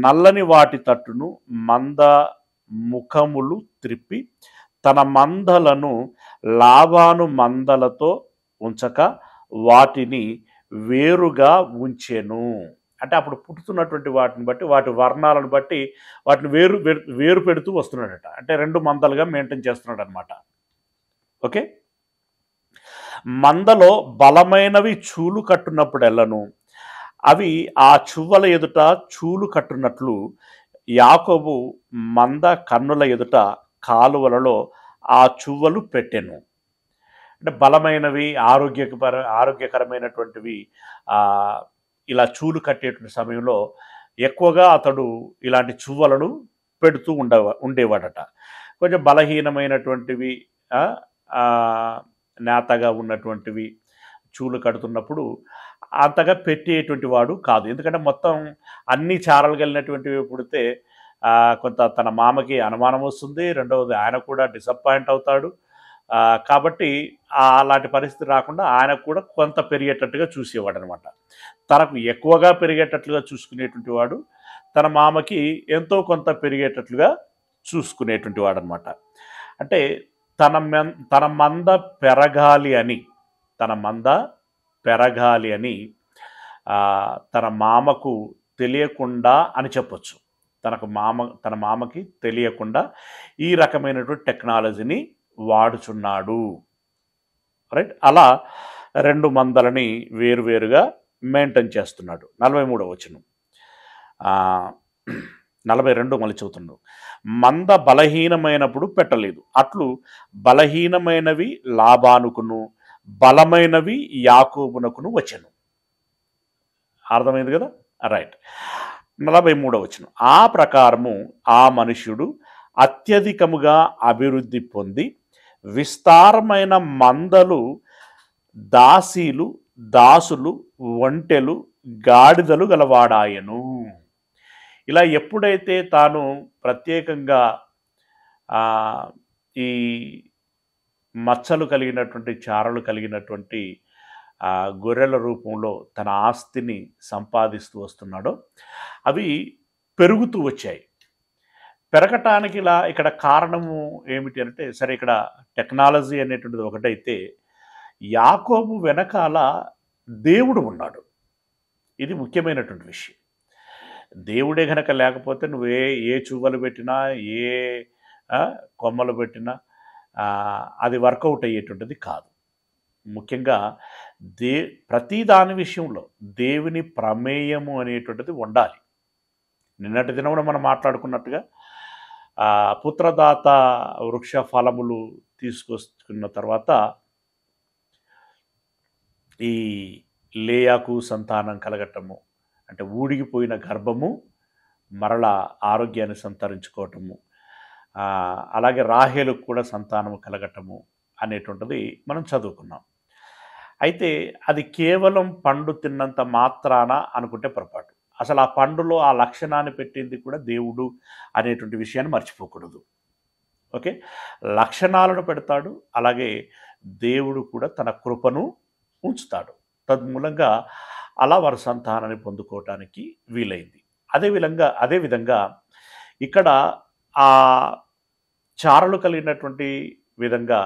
నల్లని వాటి తట్టును మంద ముఖములు త్రిప్పి తన మందలను లాభాను మందలతో ఉంచక వాటిని వేరుగా ఉంచెను. అంటే అప్పుడు పుట్టుతున్నటువంటి వాటిని బట్టి, వాటి వర్ణాలను బట్టి వాటిని వేరు పెడుతూ వస్తున్నాడట. అంటే 2 మందలుగా మెయింటైన్ చేస్తున్నాడు అనమాట. ఓకే. మందలో బలమైనవి చూలు కట్టున్నప్పుడెల్లను అవి ఆ చువ్వల ఎదుట చూలు కట్టున్నట్లు యాకోబు మంద కన్నుల ఎదుట కాలువలలో ఆ చువ్వలు పెట్టెను. అంటే బలమైనవి ఆరోగ్యకరమైనటువంటివి ఇలా చూలు కట్టేటువంటి సమయంలో ఎక్కువగా అతడు ఇలాంటి చువ్వలను పెడుతూ ఉండేవాడట. కొంచెం బలహీనమైనటువంటివి నేతగా ఉన్నటువంటివి చూలు కడుతున్నప్పుడు అంతగా పెట్టేటువంటి వాడు కాదు. ఎందుకంటే మొత్తం అన్ని చారలు కలిగినటువంటివి పుడితే కొంత తన మామకి అనుమానం వస్తుంది. రెండవది ఆయన కూడా డిసప్పాయింట్ అవుతాడు. కాబట్టి అలాంటి పరిస్థితి రాకుండా ఆయన కూడా కొంత పెరిగేటట్టుగా చూసేవాడు అనమాట. తనకు ఎక్కువగా పెరిగేటట్లుగా చూసుకునేటువంటి వాడు, తన మామకి ఎంతో కొంత పెరిగేటట్లుగా చూసుకునేటువంటి వాడు అనమాట. అంటే తన మంద పెరగాలి అని తన మామకు తెలియకుండా అని చెప్పొచ్చు. తన మామకి తెలియకుండా ఈ రకమైనటువంటి టెక్నాలజీని వాడుచున్నాడు. రైట్. అలా 2 మందలని వేరువేరుగా మెయింటైన్ చేస్తున్నాడు. 43వ వచనం. 42 మళ్ళీ చదువుతున్నాడు. మంద బలహీనమైనప్పుడు పెట్టలేదు, అట్లు బలహీనమైనవి లాబానుకును బలమైనవి యాకోబునకును వచ్చెను. అర్థమైంది కదా. రైట్. 43వ వచనం. ఆ ప్రకారము ఆ మనుష్యుడు అత్యధికముగా అభివృద్ధి పొంది విస్తారమైన మందలు, దాసులు, ఒంటెలు, గాడిదలు గలవాడాయను. ఇలా ఎప్పుడైతే తాను ప్రత్యేకంగా ఈ మచ్చలు కలిగినటువంటి చారలు కలిగినటువంటి గొర్రెల రూపంలో తన ఆస్తిని సంపాదిస్తూ వస్తున్నాడో అవి పెరుగుతూ వచ్చాయి. పెరగటానికి ఇక్కడ కారణము ఏమిటి అంటే, సరే ఇక్కడ టెక్నాలజీ అనేటువంటిది ఒకటైతే యాకోబు వెనకాల దేవుడు ఉన్నాడు. ఇది ముఖ్యమైనటువంటి విషయం. దేవుడే కనుక లేకపోతే నువ్వు ఏ చువ్వలు పెట్టినా ఏ కొమ్మలు పెట్టినా అది వర్కౌట్ అయ్యేటువంటిది కాదు. ముఖ్యంగా ప్రతి దాని విషయంలో దేవుని ప్రమేయము అనేటువంటిది ఉండాలి. నిన్నటి దినమున మనం మాట్లాడుకున్నట్టుగా పుత్రదాత వృక్ష ఫలములు తీసుకొచ్చుకున్న తర్వాత ఈ లేయాకు సంతానం కలగటము, అంటే ఊడిగిపోయిన గర్భము మరలా ఆరోగ్యాన్ని సంతరించుకోవటము, అలాగే రాహేలుకు కూడా సంతానము కలగటము అనేటువంటిది మనం చదువుకున్నాం. అయితే అది కేవలం పండు తిన్నంత మాత్రాన అనుకుంటే పొరపాటు. అసలు ఆ పండులో ఆ లక్షణాన్ని పెట్టింది కూడా దేవుడు అనేటువంటి విషయాన్ని మర్చిపోకూడదు. ఓకే. లక్షణాలను పెడతాడు. అలాగే దేవుడు కూడా తన కృపను ఉంచుతాడు. తద్మూలంగా అలా వారు సంతానాన్ని పొందుకోవటానికి వీలైంది. అదే విధంగా ఇక్కడ ఆ చారలు కలిగినటువంటి విధంగా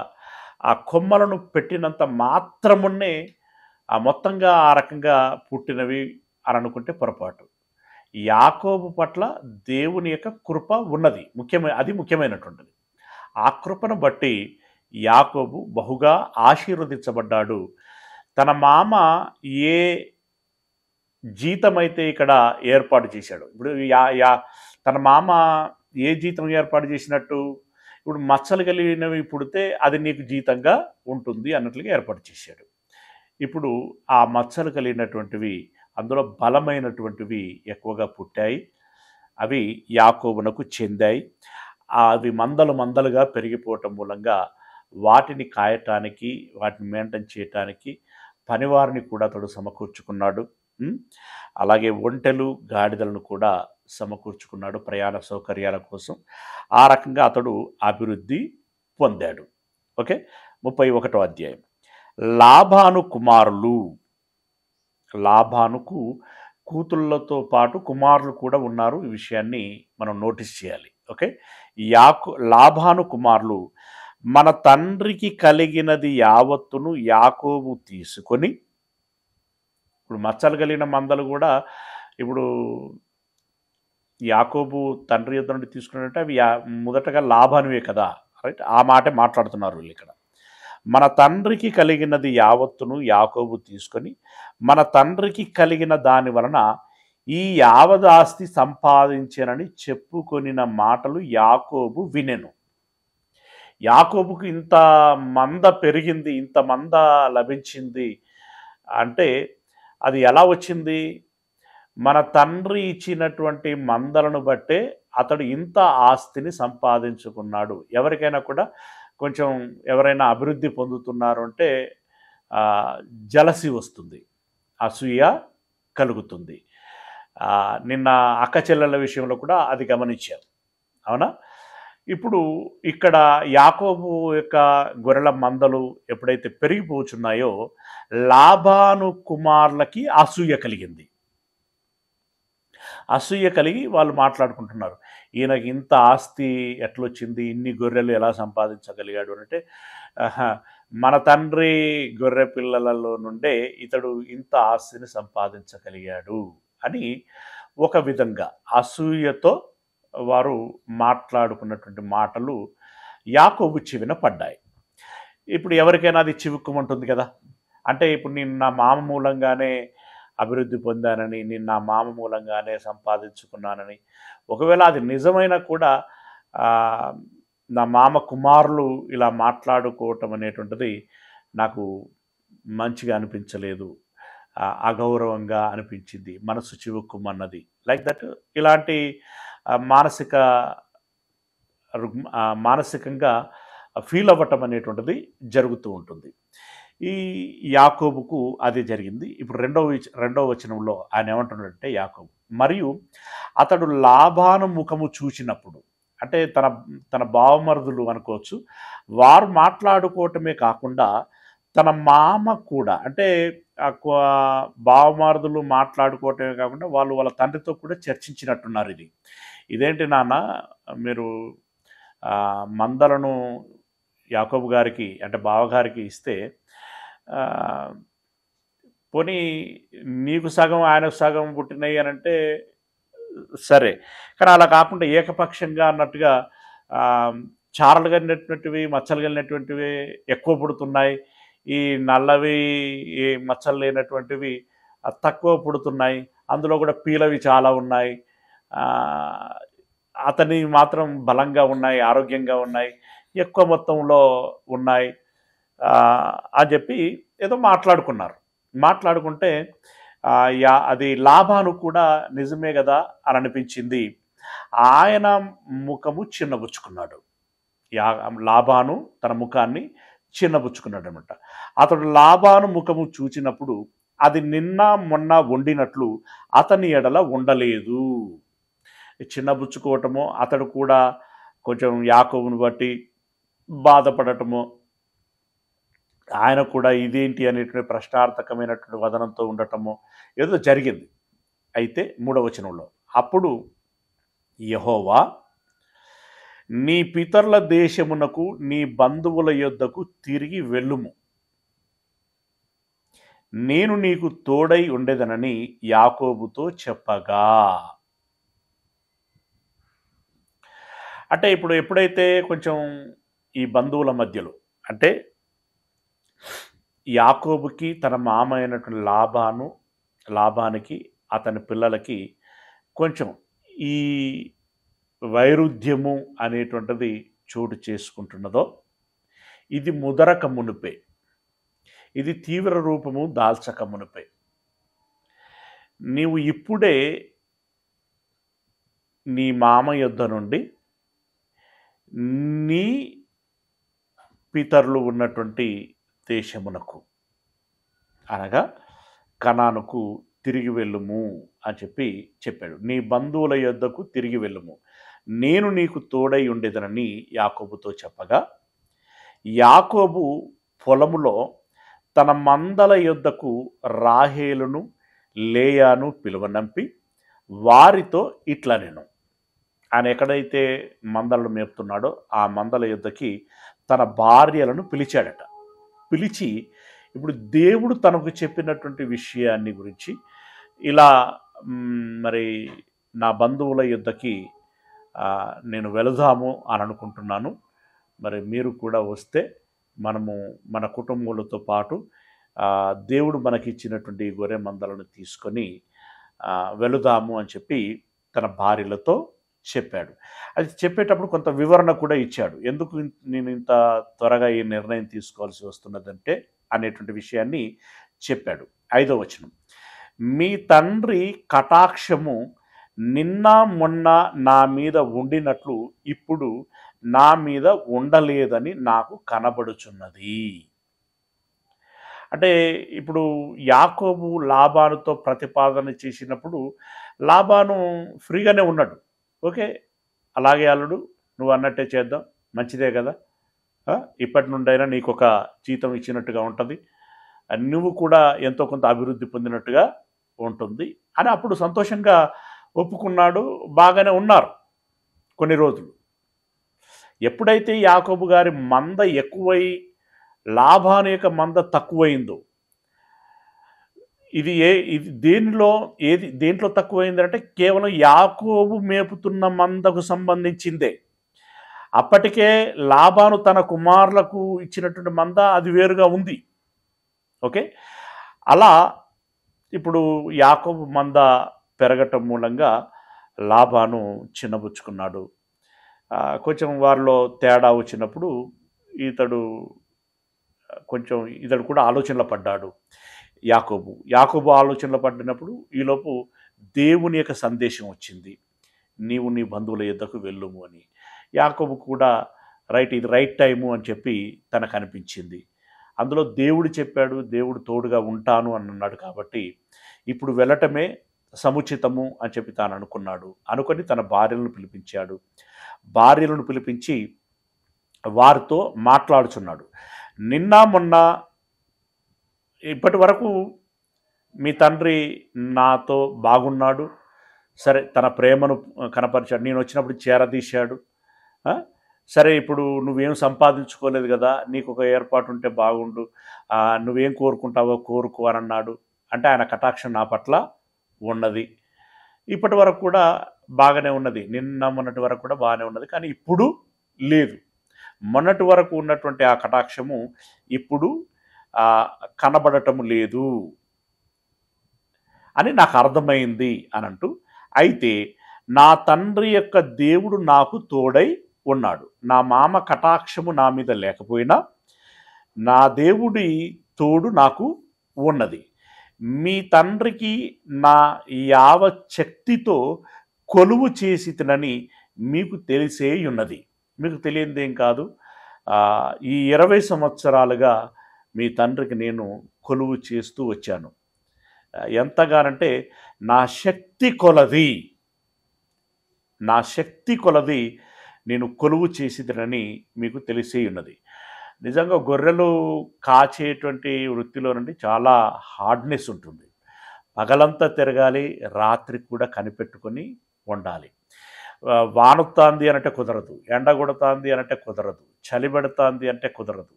ఆ కొమ్మలను పెట్టినంత మాత్రమునే మొత్తంగా ఆ రకంగా పుట్టినవి అని అనుకుంటే పొరపాటు. యాకోబు పట్ల దేవుని యొక్క కృప ఉన్నది. అది ముఖ్యమైనటువంటిది. ఆ కృపను బట్టి యాకోబు బహుగా ఆశీర్వదించబడ్డాడు. తన మామ ఏ జీతమైతే ఇక్కడ ఏర్పాటు చేశాడు. ఇప్పుడు తన మామ ఏ జీతం ఏర్పాటు చేసినట్టు, ఇప్పుడు మచ్చలు కలిగినవి పుడితే అది నీకు జీతంగా ఉంటుంది అన్నట్లుగా ఏర్పాటు చేశాడు. ఇప్పుడు ఆ మచ్చలు కలిగినటువంటివి, అందులో బలమైనటువంటివి ఎక్కువగా పుట్టాయి. అవి యాకోబునకు చెందాయి. అవి మందలుగా పెరిగిపోవటం మూలంగా వాటిని కాయటానికి, వాటిని మెయింటైన్ చేయటానికి పనివారిని కూడా అతడు సమకూర్చుకున్నాడు. అలాగే ఒంటెలు, గాడిదలను కూడా సమకూర్చుకున్నాడు ప్రయాణ సౌకర్యాల కోసం. ఆ రకంగా అతడు అభివృద్ధి పొందాడు. ఓకే. 31వ అధ్యాయం. లాబాను కుమారులు. లాబానుకు కూతుళ్ళతో పాటు కుమారులు కూడా ఉన్నారు. ఈ విషయాన్ని మనం నోటీస్ చేయాలి. ఓకే. లాబాను కుమారులు, మన తండ్రికి కలిగినది యావత్తును యాకోబు తీసుకొని, ఇప్పుడు మచ్చలు కలిగిన మందలు కూడా ఇప్పుడు యాకోబు తండ్రి యొద్ద నుండి తీసుకున్నట్టు అవి మొదటగా లాభానివే కదా, రైట్? ఆ మాటే మాట్లాడుతున్నారు వీళ్ళు ఇక్కడ. మన తండ్రికి కలిగినది యావత్తును యాకోబు తీసుకొని, మన తండ్రికి కలిగిన దాని వలన ఈ యావదాస్తి సంపాదించానని చెప్పుకొనిన మాటలు యాకోబు వినెను. యాకోబుకు ఇంత మంద పెరిగింది, ఇంత మంద లభించింది అంటే అది ఎలా వచ్చింది? మన తండ్రి ఇచ్చినటువంటి మందలను బట్టే అతడు ఇంత ఆస్తిని సంపాదించుకున్నాడు. ఎవరికైనా కూడా కొంచెం ఎవరైనా అభివృద్ధి పొందుతున్నారు అంటే జలసి వస్తుంది, అసూయ కలుగుతుంది. నిన్న అక్క చెల్లెళ్ళ విషయంలో కూడా అది గమనించాం, అవునా? ఇప్పుడు ఇక్కడ యాకోబు యొక్క గొర్రెల మందలు ఎప్పుడైతే పెరిగిపోతున్నాయో లాబాను కుమారులకి అసూయ కలిగింది. అసూయ కలిగి వాళ్ళు మాట్లాడుకుంటున్నారు, ఈయనకి ఇంత ఆస్తి ఎట్లొచ్చింది, ఇన్ని గొర్రెలు ఎలా సంపాదించగలిగాడు అంటే, మన తండ్రి గొర్రె పిల్లలలో నుండే ఇతడు ఇంత ఆస్తిని సంపాదించగలిగాడు అని ఒక విధంగా అసూయతో వారు మాట్లాడుకున్నటువంటి మాటలు యాకోబు చెవిన పడ్డాయి. ఇప్పుడు ఎవరికైనా అది చివుక్కుమంటుంది కదా. అంటే ఇప్పుడు నేను నా మామ మూలంగానే అభివృద్ధి పొందానని, నేను నా మామ మూలంగానే సంపాదించుకున్నానని, ఒకవేళ అది నిజమైనా కూడా నా మామ కుమారులు ఇలా మాట్లాడుకోవటం అనేటువంటిది నాకు మంచిగా అనిపించలేదు, అగౌరవంగా అనిపించింది, మనసు చివుక్కుమన్నది. లైక్ దట్ ఇలాంటి మానసికంగా ఫీల్ అవ్వటం అనేటువంటిది జరుగుతూ ఉంటుంది. ఈ యాకోబుకు అది జరిగింది. ఇప్పుడు రెండవ వచనంలో ఆయన ఏమంటున్నాడంటే, యాకోబు మరియు అతడు లాబాను ముఖము చూచినప్పుడు, అంటే తన బావమరుదులు అనుకోవచ్చు, వారు మాట్లాడుకోవటమే కాకుండా తన మామ కూడా, అంటే బావమరుదులు మాట్లాడుకోవటమే కాకుండా వాళ్ళ తండ్రితో కూడా చర్చించినట్టున్నారు. ఇదేంటి నాన్న, మీరు మందలను యాకోబు గారికి అంటే బావగారికి ఇస్తే పోనీ నీకు సగం ఆయనకు సగం పుట్టినాయి అని అంటే సరే, కానీ అలా కాకుండా ఏకపక్షంగా అన్నట్టుగా చారలు కలిగినటువంటివి, మచ్చలు కలిగినటువంటివి ఎక్కువ పుడుతున్నాయి, ఈ నల్లవి ఈ మచ్చలు లేనటువంటివి తక్కువ పుడుతున్నాయి, అందులో కూడా పీలవి చాలా ఉన్నాయి, అతని మాత్రం బలంగా ఉన్నాయి, ఆరోగ్యంగా ఉన్నాయి, ఎక్కువ మొత్తంలో ఉన్నాయి అని చెప్పి ఏదో మాట్లాడుకుంటే అది లాబాను కూడా నిజమే కదా అని అనిపించింది. ఆయన ముఖము చిన్నబుచ్చుకున్నాడు. లాబాను తన ముఖాన్ని చిన్నబుచ్చుకున్నాడనమాట. అతడు లాబాను ముఖము చూచినప్పుడు అది నిన్న మొన్న వండినట్లు అతని ఎడల ఉండలేదు. చిన్నబుచ్చుకోవటము, అతడు కూడా కొంచెం యాకోబుని బట్టి బాధపడటము, ఆయన కూడా ఇదేంటి అనేటువంటి ప్రశ్నార్థకమైనటువంటి వదనంతో ఉండటము ఏదో జరిగింది. అయితే 3వ వచనంలో, అప్పుడు యెహోవా, నీ పితరుల దేశమునకు నీ బంధువుల యొద్దకు తిరిగి వెళ్ళుము, నేను నీకు తోడై ఉండేదనని యాకోబుతో చెప్పగా. అంటే ఇప్పుడు ఎప్పుడైతే కొంచెం ఈ బంధువుల మధ్యలో, అంటే యాకోబుకి తన మామ అయినటువంటి లాబానికి అతని పిల్లలకి కొంచెం ఈ వైరుధ్యము అనేటువంటిది చోటు చేసుకుంటున్నదో, ఇది ముదరక మునిపే, ఇది తీవ్ర రూపము దాల్చక మునిపే, నీవు ఇప్పుడే నీ మామ యొద్ద నుండి నీ పితరులు ఉన్నటువంటి దేశమునకు అనగా కనానుకు తిరిగి వెళ్ళుము అని చెప్పాడు. నీ బంధువుల యొద్దకు తిరిగి వెళ్ళుము, నేను నీకు తోడై ఉండేదనని యాకోబుతో చెప్పగా, యాకోబు పొలములో తన మందల యొద్దకు రాహేలును లేయాను పిలువనంపి వారితో ఇట్లా నేను, ఆయన ఎక్కడైతే మందలను మేపుతున్నాడో ఆ మందల యొద్దకి తన భార్యలను పిలిచాడట. పిలిచి ఇప్పుడు దేవుడు తనకు చెప్పినటువంటి విషయాన్ని గురించి ఇలా, మరి నా బంధువుల యొద్దకి నేను వెళదాము అని అనుకుంటున్నాను, మరి మీరు కూడా వస్తే మనము మన కుటుంబాలతో పాటు దేవుడు మనకిచ్చినటువంటి గొర్రె మందలను తీసుకొని వెళుదాము అని చెప్పి తన భార్యలతో చెప్పాడు. అది చెప్పేటప్పుడు కొంత వివరణ కూడా ఇచ్చాడు. ఎందుకు నేను ఇంత త్వరగా ఈ నిర్ణయం తీసుకోవాల్సి వస్తున్నదంటే అనేటువంటి విషయాన్ని చెప్పాడు. 5వ వచనం, మీ తండ్రి కటాక్షము నిన్న మొన్న నా మీద ఉండినట్లు ఇప్పుడు నా మీద ఉండలేదని నాకు కనబడుచున్నది. అంటే ఇప్పుడు యాకోబు లాబానుతో ప్రతిపాదన చేసినప్పుడు లాబాను ఫ్రీగానే ఉన్నాడు. ఓకే, అలాగే అల్లుడు, నువ్వు అన్నట్టే చేద్దాం, మంచిదే కదా, ఇప్పటి నుండైనా నీకు ఒక జీతం ఇచ్చినట్టుగా ఉంటుంది, నువ్వు కూడా ఎంతో కొంత అభివృద్ధి పొందినట్టుగా ఉంటుంది అని అప్పుడు సంతోషంగా ఒప్పుకున్నాడు. బాగానే ఉన్నారు కొన్ని రోజులు. ఎప్పుడైతే యాకోబు గారి మంద ఎక్కువై లాబాను యొక్క మంద తక్కువైందో, ఇది దేంట్లో తక్కువైందంటే కేవలం యాకోబు మేపుతున్న మందకు సంబంధించిందే. అప్పటికే లాబాను తన కుమారులకు ఇచ్చినటువంటి మంద అది వేరుగా ఉంది. ఓకే, అలా ఇప్పుడు యాకోబు మంద పెరగటం మూలంగా లాబాను చిన్నబుచ్చుకున్నాడు. కొంచెం వారిలో తేడా వచ్చినప్పుడు ఇతడు కూడా ఆలోచనలో పడ్డాడు. యాకోబు ఆలోచనలో పడినప్పుడు ఈలోపు దేవుని యొక్క సందేశం వచ్చింది, నీవు నీ బంధువుల యొద్దకు వెళ్ళుము అని. యాకోబు కూడా ఇది రైట్ టైము అని చెప్పి తనకు అనిపించింది. అందులో దేవుడు చెప్పాడు, దేవుడు తోడుగా ఉంటాను అని అన్నాడు, కాబట్టి ఇప్పుడు వెళ్ళటమే సముచితము అని చెప్పి తాను అనుకొని తన భార్యలను పిలిపించాడు. భార్యలను పిలిపించి వారితో మాట్లాడుచున్నాడు. నిన్న మొన్న ఇప్పటి వరకు మీ తండ్రి నాతో బాగున్నాడు, సరే తన ప్రేమను కనపరిచాడు, నేను వచ్చినప్పుడు చేరదీశాడు, సరే ఇప్పుడు నువ్వేం సంపాదించుకోలేదు కదా, నీకు ఒక ఏర్పాటు ఉంటే బాగుండు, నువ్వేం కోరుకుంటావో కోరుకో అని అన్నాడు. అంటే ఆయన కటాక్షం నా పట్ల ఉన్నది. ఇప్పటి వరకు కూడా బాగానే ఉన్నది, నిన్న మొన్నటి వరకు కూడా బాగానే ఉన్నది, కానీ ఇప్పుడు లేదు. మొన్నటి వరకు ఉన్నటువంటి ఆ కటాక్షము ఇప్పుడు కనబడటం లేదు అని నాకు అర్థమైంది అని అంటూ, అయితే నా తండ్రి యొక్క దేవుడు నాకు తోడై ఉన్నాడు, నా మామ కటాక్షము నా మీద లేకపోయినా నా దేవుడి తోడు నాకు ఉన్నది, మీ తండ్రికి నా యావశక్తితో కొలువు చేసి తినని మీకు తెలిసే ఉన్నది. మీకు తెలియనిదేం కాదు, ఈ 20 సంవత్సరాలుగా మీ తండ్రికి నేను కొలువు చేస్తూ వచ్చాను. ఎంతగానంటే నా శక్తి కొలది నా శక్తి కొలది నేను కొలువు చేసిదనని మీకు తెలిసే ఉన్నది. నిజంగా గొర్రెలు కాచేటువంటి వృత్తిలో నుండి చాలా హార్డ్నెస్ ఉంటుంది. పగలంతా తిరగాలి, రాత్రి కూడా కనిపెట్టుకొని ఉండాలి. వానొత్తాంది అనంటే కుదరదు, ఎండ కొడుతుంది అనంటే కుదరదు, చలి పెడుతుంది అంటే కుదరదు.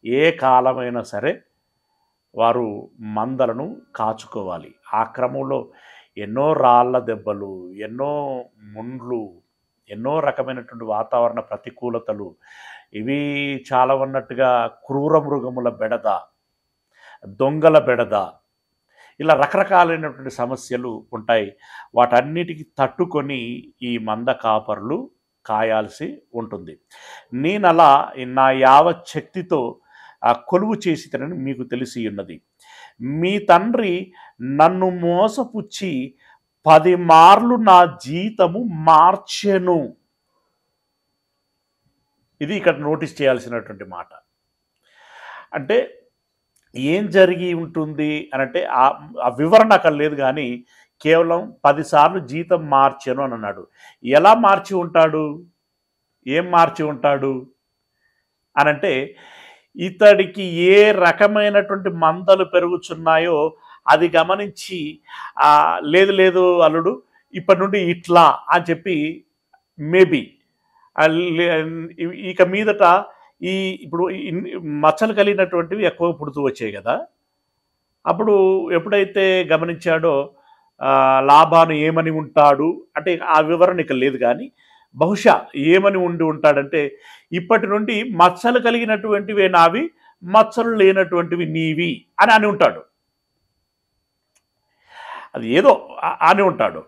ఏ కాలమైనా సరే వారు మందలను కాచుకోవాలి. ఆ క్రమంలో ఎన్నో రాళ్ళ దెబ్బలు, ఎన్నో ముండ్లు, ఎన్నో రకమైనటువంటి వాతావరణ ప్రతికూలతలు, ఇవి చాలా ఉన్నట్టుగా క్రూర మృగముల బెడద, దొంగల బెడద, ఇలా రకరకాలైనటువంటి సమస్యలు ఉంటాయి. వాటన్నిటికీ తట్టుకొని ఈ మంద కాపర్లు కాయాల్సి ఉంటుంది. నేను అలా నా యావత్ శక్తితో కొలువు చేసితనని మీకు తెలిసి ఉన్నది. మీ తండ్రి నన్ను మోసపుచ్చి 10 మార్లు నా జీతము మార్చెను. ఇది ఇక్కడ నోటీస్ చేయాల్సినటువంటి మాట. అంటే ఏం జరిగి ఉంటుంది అనంటే ఆ వివరణ అక్కడ లేదు, కానీ కేవలం 10 సార్లు జీతం మార్చెను అని అన్నాడు. ఎలా మార్చి ఉంటాడు, ఏం మార్చి ఉంటాడు అనంటే, ఇతడికి ఏ రకమైనటువంటి మందలు పెరుగుచున్నాయో అది గమనించి లేదు లేదు అల్లుడు ఇప్పటి నుండి ఇట్లా అని చెప్పి మేబీ ఇక మీదట ఇప్పుడు మచ్చలు కలిగినటువంటివి ఎక్కువ పుడుతూ వచ్చాయి కదా. అప్పుడు ఎప్పుడైతే గమనించాడో లాభాను ఏమని ఉంటాడు అంటే ఆ వివరణ ఇక లేదు, కానీ బహుశా ఏమని ఉండి ఉంటాడంటే, ఇప్పటి నుండి మచ్చలు కలిగినటువంటివే నావి, మచ్చలు లేనటువంటివి నీవి అని ఉంటాడు. అది ఏదో అని ఉంటాడు.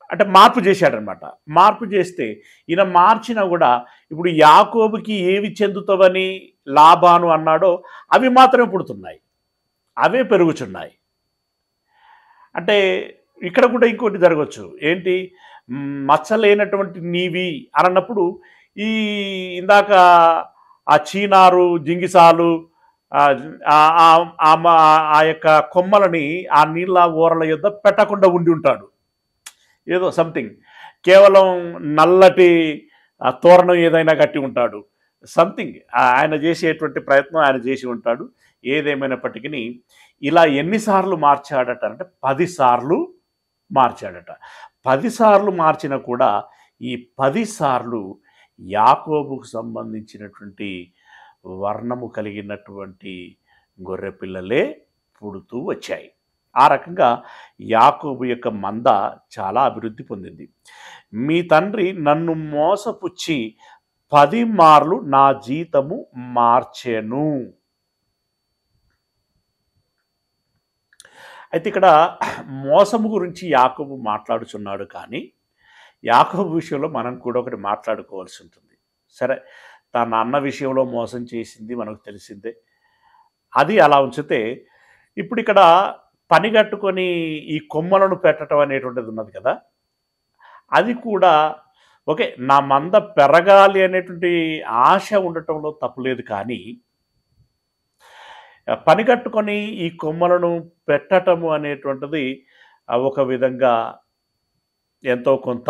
అంటే మార్పు చేశాడనమాట. మార్పు చేస్తే ఈయన మార్చినా కూడా ఇప్పుడు యాకోబుకి ఏవి చెందుతావని లాభాను అన్నాడో అవి మాత్రమే పుడుతున్నాయి, అవే పెరుగుచున్నాయి. అంటే ఇక్కడ కూడా ఇంకోటి జరగవచ్చు. ఏంటి, మచ్చలేనటువంటి నీవి అన్నప్పుడు ఈ ఇందాక ఆ చీనారు జింగిసాలు ఆ యొక్క కొమ్మలని ఆ నీళ్ళ ఊరల యొద్ద పెట్టకుండా ఉండి ఉంటాడు. ఏదో సంథింగ్, కేవలం నల్లటి తోరణం ఏదైనా కట్టి ఉంటాడు. సంథింగ్ ఆయన చేసేటువంటి ప్రయత్నం ఆయన చేసి ఉంటాడు. ఏదేమైనప్పటికీ ఇలా ఎన్నిసార్లు మార్చాడట అంటే 10 సార్లు మార్చాడట. 10 సార్లు మార్చినా కూడా ఈ 10 సార్లు యాకోబుకు సంబంధించినటువంటి వర్ణము కలిగినటువంటి గొర్రె పిల్లలే పుడుతూ వచ్చాయి. ఆ రకంగా యాకోబు యొక్క మంద చాలా అభివృద్ధి పొందింది. మీ తండ్రి నన్ను మోసపుచ్చి 10 మార్లు నా జీతము మార్చెను. అయితే ఇక్కడ మోసము గురించి యాకోబు మాట్లాడుచున్నాడు, కానీ యాకోబు విషయంలో మనం కూడా ఒకటి మాట్లాడుకోవాల్సి ఉంటుంది. సరే, తన అన్న విషయంలో మోసం చేసింది మనకు తెలిసిందే, అది అలా ఉంచితే ఇప్పుడు ఇక్కడ పని కట్టుకొని ఈ కొమ్మలను పెట్టడం అనేటువంటిది ఉన్నది కదా, అది కూడా ఓకే, నా మంద పెరగాలి అనేటువంటి ఆశ ఉండటంలో తప్పులేదు, కానీ పని కట్టుకొని ఈ కొమ్మలను పెట్టటము అనేటువంటిది ఒక విధంగా ఎంతో కొంత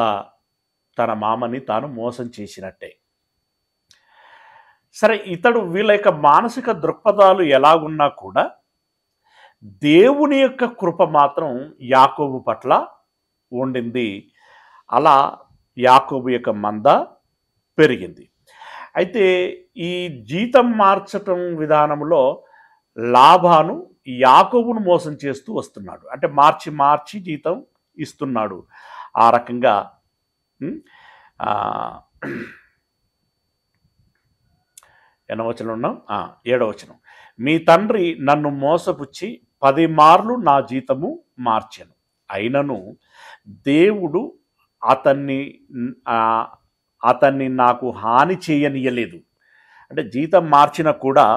తన మామని తాను మోసం చేసినట్టే. సరే, ఇతడు వీళ్ళ యొక్క మానసిక దృక్పథాలు ఎలాగున్నా కూడా దేవుని యొక్క కృప మాత్రం యాకోబు పట్ల ఉండింది. అలా యాకోబు యొక్క మంద పెరిగింది. అయితే ఈ జీతం మార్చటం విధానంలో లాభాను యాకోబును మోసం చేస్తూ వస్తున్నాడు. అంటే మార్చి మార్చి జీతం ఇస్తున్నాడు. ఆ రకంగా 8వ వచనం ఉన్నాం. 7వ వచనం, మీ తండ్రి నన్ను మోసపుచ్చి 10 మార్లు నా జీతము మార్చెను, అయినను దేవుడు అతన్ని నాకు హాని చేయనీయలేదు. అంటే జీతం మార్చినా కూడా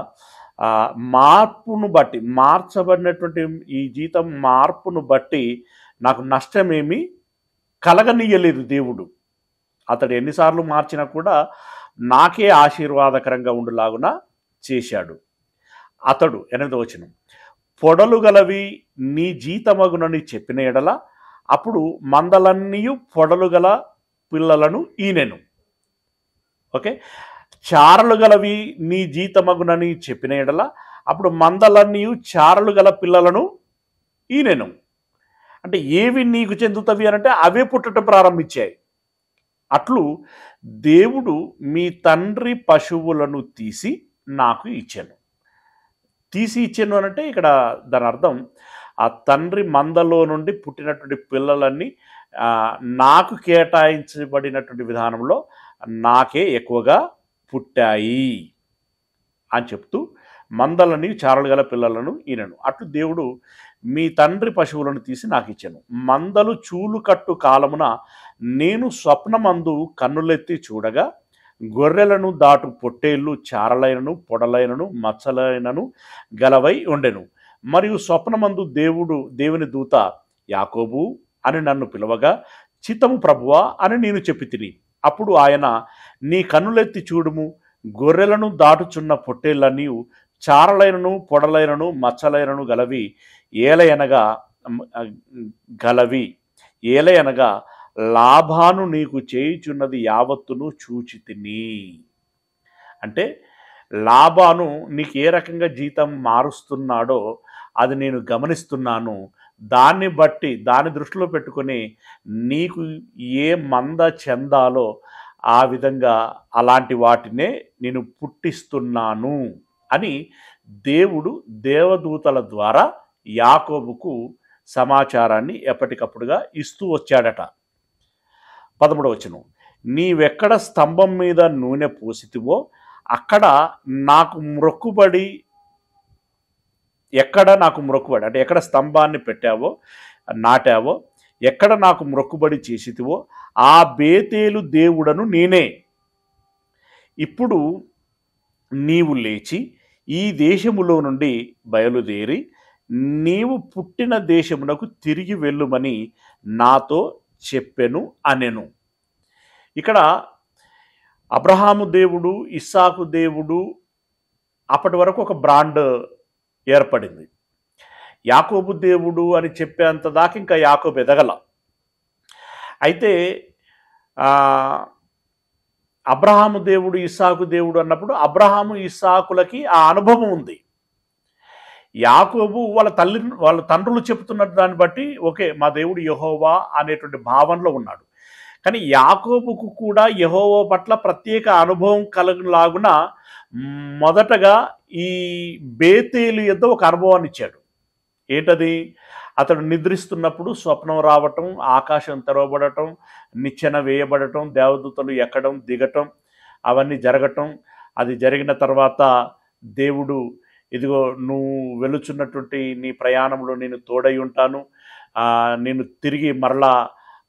మార్పును బట్టి, మార్చబడినటువంటి ఈ జీతం మార్పును బట్టి నాకు నష్టమేమి కలగనీయలేదు దేవుడు. అతడు ఎన్నిసార్లు మార్చినా కూడా నాకే ఆశీర్వాదకరంగా ఉండులాగున చేశాడు. అతడు 8వ వచనం, పొడలు గలవి నీ జీతమగునని చెప్పిన ఎడల అప్పుడు మందలన్నీయు పొడలు గల పిల్లలను ఈనెను. ఓకే, చారలు గలవి నీ జీతమగునని చెప్పిన ఎడల అప్పుడు మందలన్నీయు చారలు గల పిల్లలను ఈనెను. అంటే ఏవి నీకు చెందుతవి అనంటే అవే పుట్టడం ప్రారంభించాయి. అట్లు దేవుడు మీ తండ్రి పశువులను తీసి నాకు ఇచ్చాను. తీసి ఇచ్చాను అనంటే ఇక్కడ దాని అర్థం ఆ తండ్రి మందలో నుండి పుట్టినటువంటి పిల్లలన్నీ నాకు కేటాయించబడినటువంటి విధానంలో నాకే ఎక్కువగా పుట్టాయి అని చెప్తూ మందలని చారలు గల పిల్లలను ఈనను. అట్లు దేవుడు మీ తండ్రి పశువులను తీసి నాకు ఇచ్చాను. మందలు చూలు కట్టు కాలమున నేను స్వప్నమందు కన్నులెత్తి చూడగా గొర్రెలను దాటు పొట్టేళ్ళు చారలైనను పొడలైనను మచ్చలైనను గలవై ఉండెను. మరియు స్వప్నమందు దేవుని దూత యాకోబు అని నన్ను పిలవగా చిత్తము ప్రభువా అని నేను చెప్పి తిని. అప్పుడు ఆయన, నీ కన్నులెత్తి చూడుము, గొర్రెలను దాటుచున్న పొట్టేళ్ళన్నీ చారలైనను పొడలైనను మచ్చలైనను ఏలయనగా లాభాను నీకు చేయుచున్నది యావత్తును చూచి తిని. అంటే లాభాను నీకు ఏ రకంగా జీతం మారుస్తున్నాడో అది నేను గమనిస్తున్నాను. దాన్ని బట్టి దాన్ని దృష్టిలో పెట్టుకొని నీకు ఏ మంద చెందాలో ఆ విధంగా అలాంటి వాటినే నేను పుట్టిస్తున్నాను అని దేవుడు దేవదూతల ద్వారా యాకోబుకు సమాచారాన్ని ఎప్పటికప్పుడుగా ఇస్తూ వచ్చాడట. 13వ వచనం, నీవెక్కడ స్తంభం మీద నూనె పోసితివో అక్కడ నాకు మ్రొక్కుబడి, అంటే ఎక్కడ స్తంభాన్ని పెట్టావో నాటావో, ఎక్కడ నాకు మ్రొక్కుబడి చేసితివో ఆ బేతేలు దేవుడను నేనే. ఇప్పుడు నీవు లేచి ఈ దేశములో నుండి బయలుదేరి నీవు పుట్టిన దేశమునకు తిరిగి వెళ్ళుమని నాతో చెప్పెను అనెను. ఇక్కడ అబ్రహాము దేవుడు, ఇస్సాకు దేవుడు అప్పటి వరకు ఒక బ్రాండ్ ఏర్పడింది. యాకోబు దేవుడు అని చెప్పేంత దాకా ఇంకా యాకోబు ఎదగల. అయితే అబ్రహాము దేవుడు, ఇస్సాకు దేవుడు అన్నప్పుడు అబ్రహాము ఇస్సాకులకి ఆ అనుభవం ఉంది. యాకోబు వాళ్ళ తండ్రులు చెప్తున్న దాన్ని బట్టి ఓకే మా దేవుడు యెహోవా అనేటువంటి భావనలో ఉన్నాడు. కానీ యాకోబుకు కూడా యెహోవా పట్ల ప్రత్యేక అనుభవం కలగలాగున మొదటగా ఈ బేతేలు యొద్ద ఒక అనుభవాన్ని ఇచ్చాడు. ఏంటది? అతడు నిద్రిస్తున్నప్పుడు స్వప్నం రావటం, ఆకాశం తెరవబడటం, నిచ్చెన వేయబడటం, దేవదూతలు ఎక్కడం దిగటం, అవన్నీ జరగటం. అది జరిగిన తర్వాత దేవుడు, ఇదిగో నువ్వు వెళుచున్నటువంటి నీ ప్రయాణంలో నేను తోడై ఉంటాను, నేను తిరిగి మరలా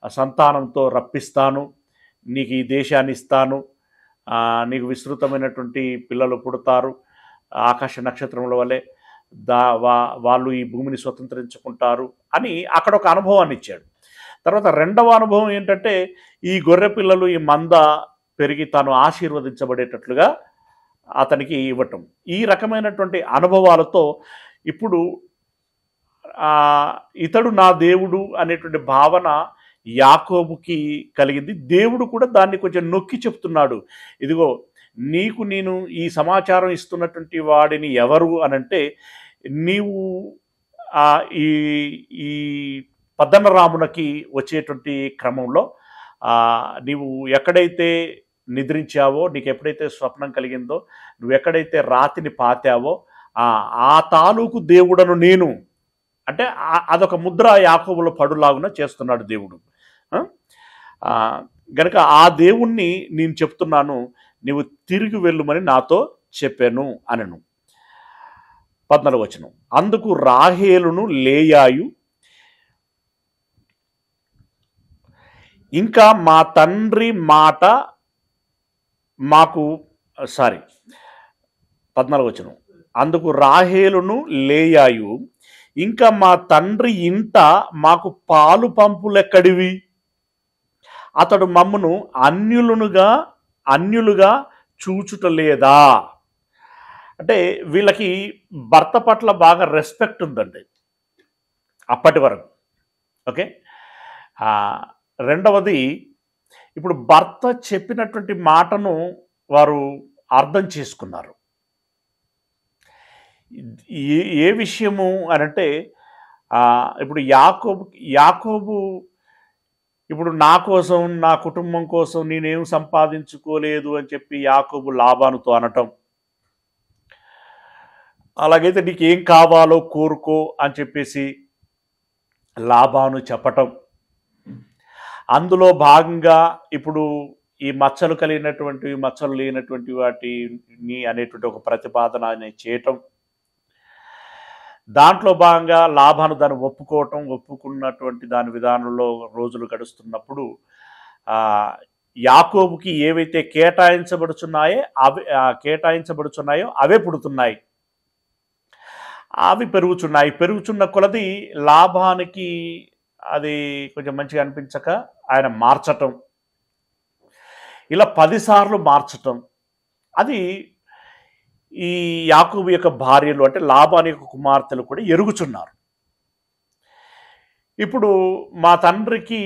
సంతానంతో రప్పిస్తాను, నీకు ఈ దేశాన్ని ఇస్తాను, నీకు విస్తృతమైనటువంటి పిల్లలు పుడతారు ఆకాశ నక్షత్రముల వలె, వాళ్ళు ఈ భూమిని స్వతంత్రించుకుంటారు అని అక్కడ ఒక అనుభవాన్ని ఇచ్చాడు. తర్వాత రెండవ అనుభవం ఏంటంటే ఈ గొర్రె పిల్లలు, ఈ మంద పెరిగి తాను ఆశీర్వదించబడేటట్లుగా అతనికి ఇవ్వటం. ఈ రకమైనటువంటి అనుభవాలతో ఇప్పుడు ఇతడు నా దేవుడు అనేటువంటి భావన యాకోబుకి కలిగింది. దేవుడు కూడా దాన్ని కొంచెం నొక్కి చెప్తున్నాడు. ఇదిగో నీకు నేను ఈ సమాచారం ఇస్తున్నటువంటి వాడిని ఎవరు అనంటే, నీవు ఈ పద్దనరామునకి వచ్చేటువంటి క్రమంలో నీవు ఎక్కడైతే నిద్రించావో, నీకు ఎప్పుడైతే స్వప్నం కలిగిందో, నువ్వు ఎక్కడైతే రాతిని పాతావో ఆ తాలూకు దేవుడను నేను అంటే అదొక ముద్ర యాకోబులో పడులాగున చేస్తున్నాడు దేవుడు. గనక ఆ దేవుణ్ణి నేను చెప్తున్నాను, నీవు తిరిగి వెళ్ళుమని నాతో చెప్పాను అనను. 14వ వచనం, అందుకు రాహేలును లేయాయు ఇంకా మా తండ్రి మాట మాకు 14వ వచనం, అందుకు రాహేలును లేయాయు ఇంకా మా తండ్రి ఇంట మాకు పాలు పంపులెక్కడివి, అతడు మమ్మను అన్యులుగా చూచుట లేదా? అంటే వీళ్ళకి భర్త పట్ల బాగా రెస్పెక్ట్ ఉందండి అప్పటి వరకు. ఓకే. రెండవది, ఇప్పుడు భర్త చెప్పినటువంటి మాటను వారు అర్థం చేసుకున్నారు. ఏ ఏ విషయము అనంటే ఇప్పుడు యాకోబు ఇప్పుడు నా కోసం, నా కుటుంబం కోసం నేనేం సంపాదించుకోలేదు అని చెప్పి యాకోబు లాబానుతో అనటం, అలాగైతే నీకేం కావాలో కోరుకో అని చెప్పేసి లాబాను చెప్పటం, అందులో భాగంగా ఇప్పుడు ఈ మచ్చలు కలిగినటువంటి, మచ్చలు లేనటువంటి వాటిని అనేటువంటి ఒక ప్రతిపాదన అనేది చేయటం, దాంట్లో భాగంగా లాభాను దాన్ని ఒప్పుకున్నటువంటి దాని విధానంలో రోజులు గడుస్తున్నప్పుడు యాకోబుకి ఏవైతే కేటాయించబడుచున్నాయో అవే పుడుతున్నాయి, అవి పెరుగుచున్న కొలది లాభానికి అది కొంచెం మంచిగా అనిపించక ఆయన మార్చటం, ఇలా 10 సార్లు మార్చటం, అది ఈ యాకోబు యొక్క భార్యలు అంటే లాబాను యొక్క కుమార్తెలు కూడా ఎరుగుచున్నారు. ఇప్పుడు మా తండ్రికి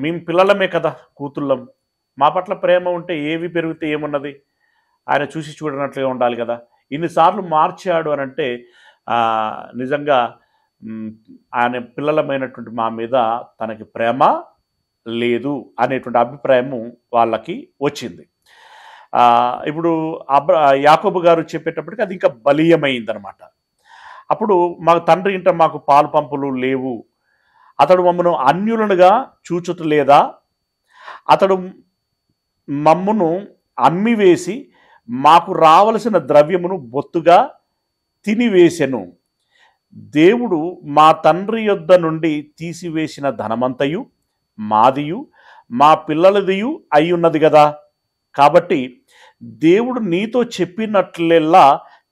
మేము పిల్లలమే కదా, కూతుళ్ళం, మా పట్ల ప్రేమ ఉంటే ఏవి పెరిగితే ఏమున్నది, ఆయన చూసి చూడనట్లుగా ఉండాలి కదా, ఇన్నిసార్లు మార్చాడు అని అంటే నిజంగా ఆయన పిల్లలమైనటువంటి మా మీద తనకి ప్రేమ లేదు అనేటువంటి అభిప్రాయము వాళ్ళకి వచ్చింది. ఇప్పుడు యాకోబు గారు చెప్పేటప్పటికి అది ఇంకా బలీయమైందనమాట. అప్పుడు మా తండ్రి ఇంట మాకు పాలు పంపులు లేవు, అతడు మమ్మను అన్యులనుగా చూచుట లేదా, అతడు మమ్మును అమ్మివేసి మాకు రావలసిన ద్రవ్యమును బొత్తుగా తినివేసెను. దేవుడు మా తండ్రి యొద్ద నుండి తీసివేసిన ధనమంతయు మాదియు మా పిల్లలదియు అయ్యున్నది కదా, కాబట్టి దేవుడు నీతో చెప్పినట్లెల్లా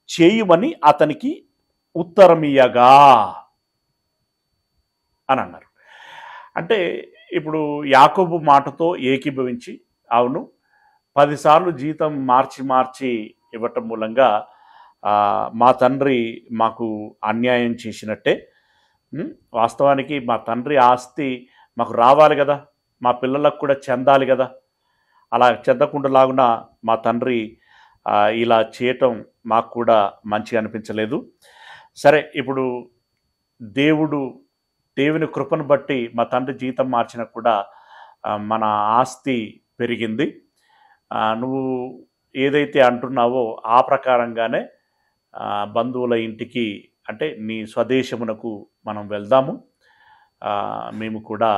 చేయమని అతనికి ఉత్తరమియ్యగా అని అన్నారు. అంటే ఇప్పుడు యాకోబు మాటతో ఏకీభవించి, అవును 10 సార్లు జీతం మార్చి ఇవ్వటం మూలంగా మా తండ్రి మాకు అన్యాయం చేసినట్టే, వాస్తవానికి మా తండ్రి ఆస్తి మాకు రావాలి కదా, మా పిల్లలకు కూడా చెందాలి కదా, అలా చెందకుండాలాగున మా తండ్రి ఇలా చేయటం మాకు కూడా మంచిగా అనిపించలేదు. సరే, ఇప్పుడు దేవుని కృపను బట్టి మా తండ్రి జీతం మార్చినా కూడా మన ఆస్తి పెరిగింది, నువ్వు ఏదైతే అంటున్నావో ఆ ప్రకారంగానే బంధువుల ఇంటికి అంటే నీ స్వదేశమునకు మనం వెళ్దాము, మేము కూడా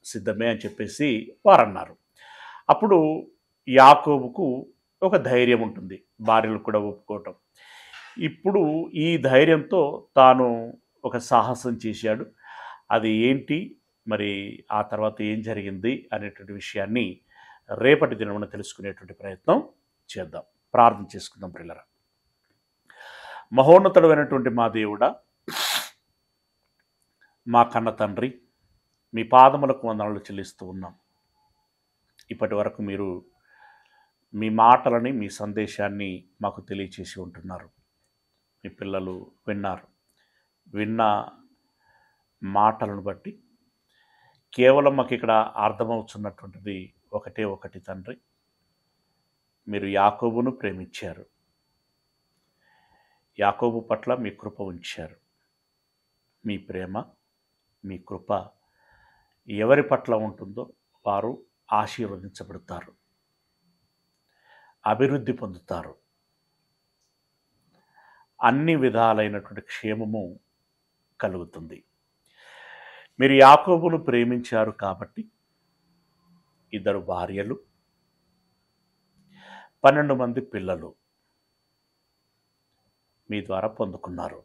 సిద్ధమే అని చెప్పేసి వారు అన్నారు. అప్పుడు యాకోబుకు ఒక ధైర్యం ఉంటుంది, భార్యలు కూడా ఒప్పుకోవటం. ఇప్పుడు ఈ ధైర్యంతో తాను ఒక సాహసం చేశాడు. అది ఏంటి, మరి ఆ తర్వాత ఏం జరిగింది అనేటువంటి విషయాన్ని రేపటి దినమున తెలుసుకునేటువంటి ప్రయత్నం చేద్దాం. ప్రార్థన చేసుకుందాం ప్రియులారా. మహోన్నతుడైనటువంటి మా దేవుడా, మా కన్న తండ్రి, మీ పాదములకు వందనాలు చెల్లిస్తూ ఉన్నాం. ఇప్పటి వరకు మీరు మీ మాటలని, మీ సందేశాన్ని మాకు తెలియచేసి ఉంటున్నారు. మీ పిల్లలు విన్న మాటలను బట్టి కేవలం మాకు ఇక్కడ అర్థమవుతున్నటువంటిది ఒకటి తండ్రి, మీరు యాకోబును ప్రేమించారు, యాకోబు పట్ల మీ కృప ఉంచారు. మీ ప్రేమ, మీ కృప ఎవరి పట్ల ఉంటుందో వారు ఆశీర్వదించబడతారు, అభివృద్ధి పొందుతారు, అన్ని విధాలైనటువంటి క్షేమము కలుగుతుంది. మీరు యాకోబును ప్రేమించారు కాబట్టి 2 భార్యలు, 12 మంది పిల్లలు మీ ద్వారా పొందుకున్నారు.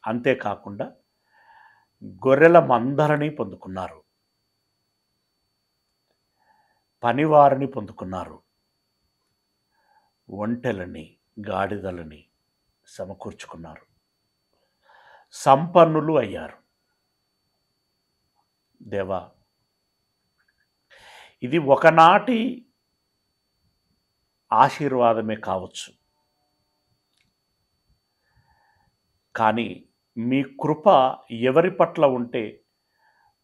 అంతేకాకుండా గొర్రెల మందలని పొందుకున్నారు, పనివారిని పొందుకున్నారు, ఒంటెలని, గాడిదలని సమకూర్చుకున్నారు, సంపన్నులు అయ్యారు. దేవా, ఇది ఒకనాటి ఆశీర్వాదమే కావచ్చు. కానీ మీ కృప ఎవరి పట్ల ఉంటే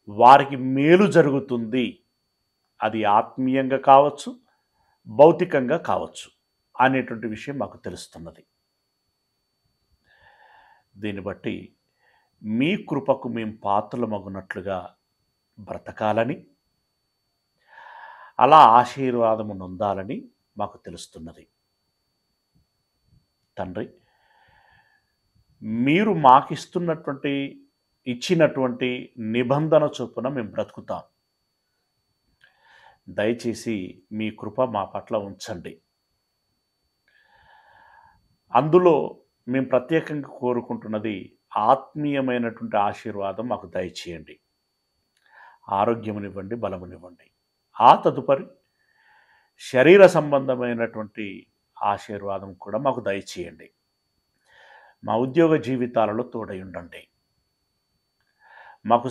వారికి మేలు జరుగుతుంది. అది ఆత్మీయంగా కావచ్చు, భౌతికంగా కావచ్చు అనేటువంటి విషయం మాకు తెలుస్తున్నది. దీన్ని బట్టి మీ కృపకు మేము పాత్రలమగునట్లుగా బ్రతకాలని, అలా ఆశీర్వాదము నొందాలని మాకు తెలుస్తున్నది. తండ్రి, మీరు ఇచ్చినటువంటి నిబంధన చొప్పున మేము బ్రతుకుతాం. దయచేసి మీ కృప మా పట్ల ఉంచండి. అందులో మేము ప్రత్యేకంగా కోరుకుంటున్నది ఆత్మీయమైనటువంటి ఆశీర్వాదం మాకు దయచేయండి. ఆరోగ్యమునివ్వండి, బలమునివ్వండి. ఆ తదుపరి శరీర సంబంధమైనటువంటి ఆశీర్వాదం కూడా మాకు దయచేయండి. మా ఉద్యోగ జీవితాలలో తోడై ఉండండి. మాకు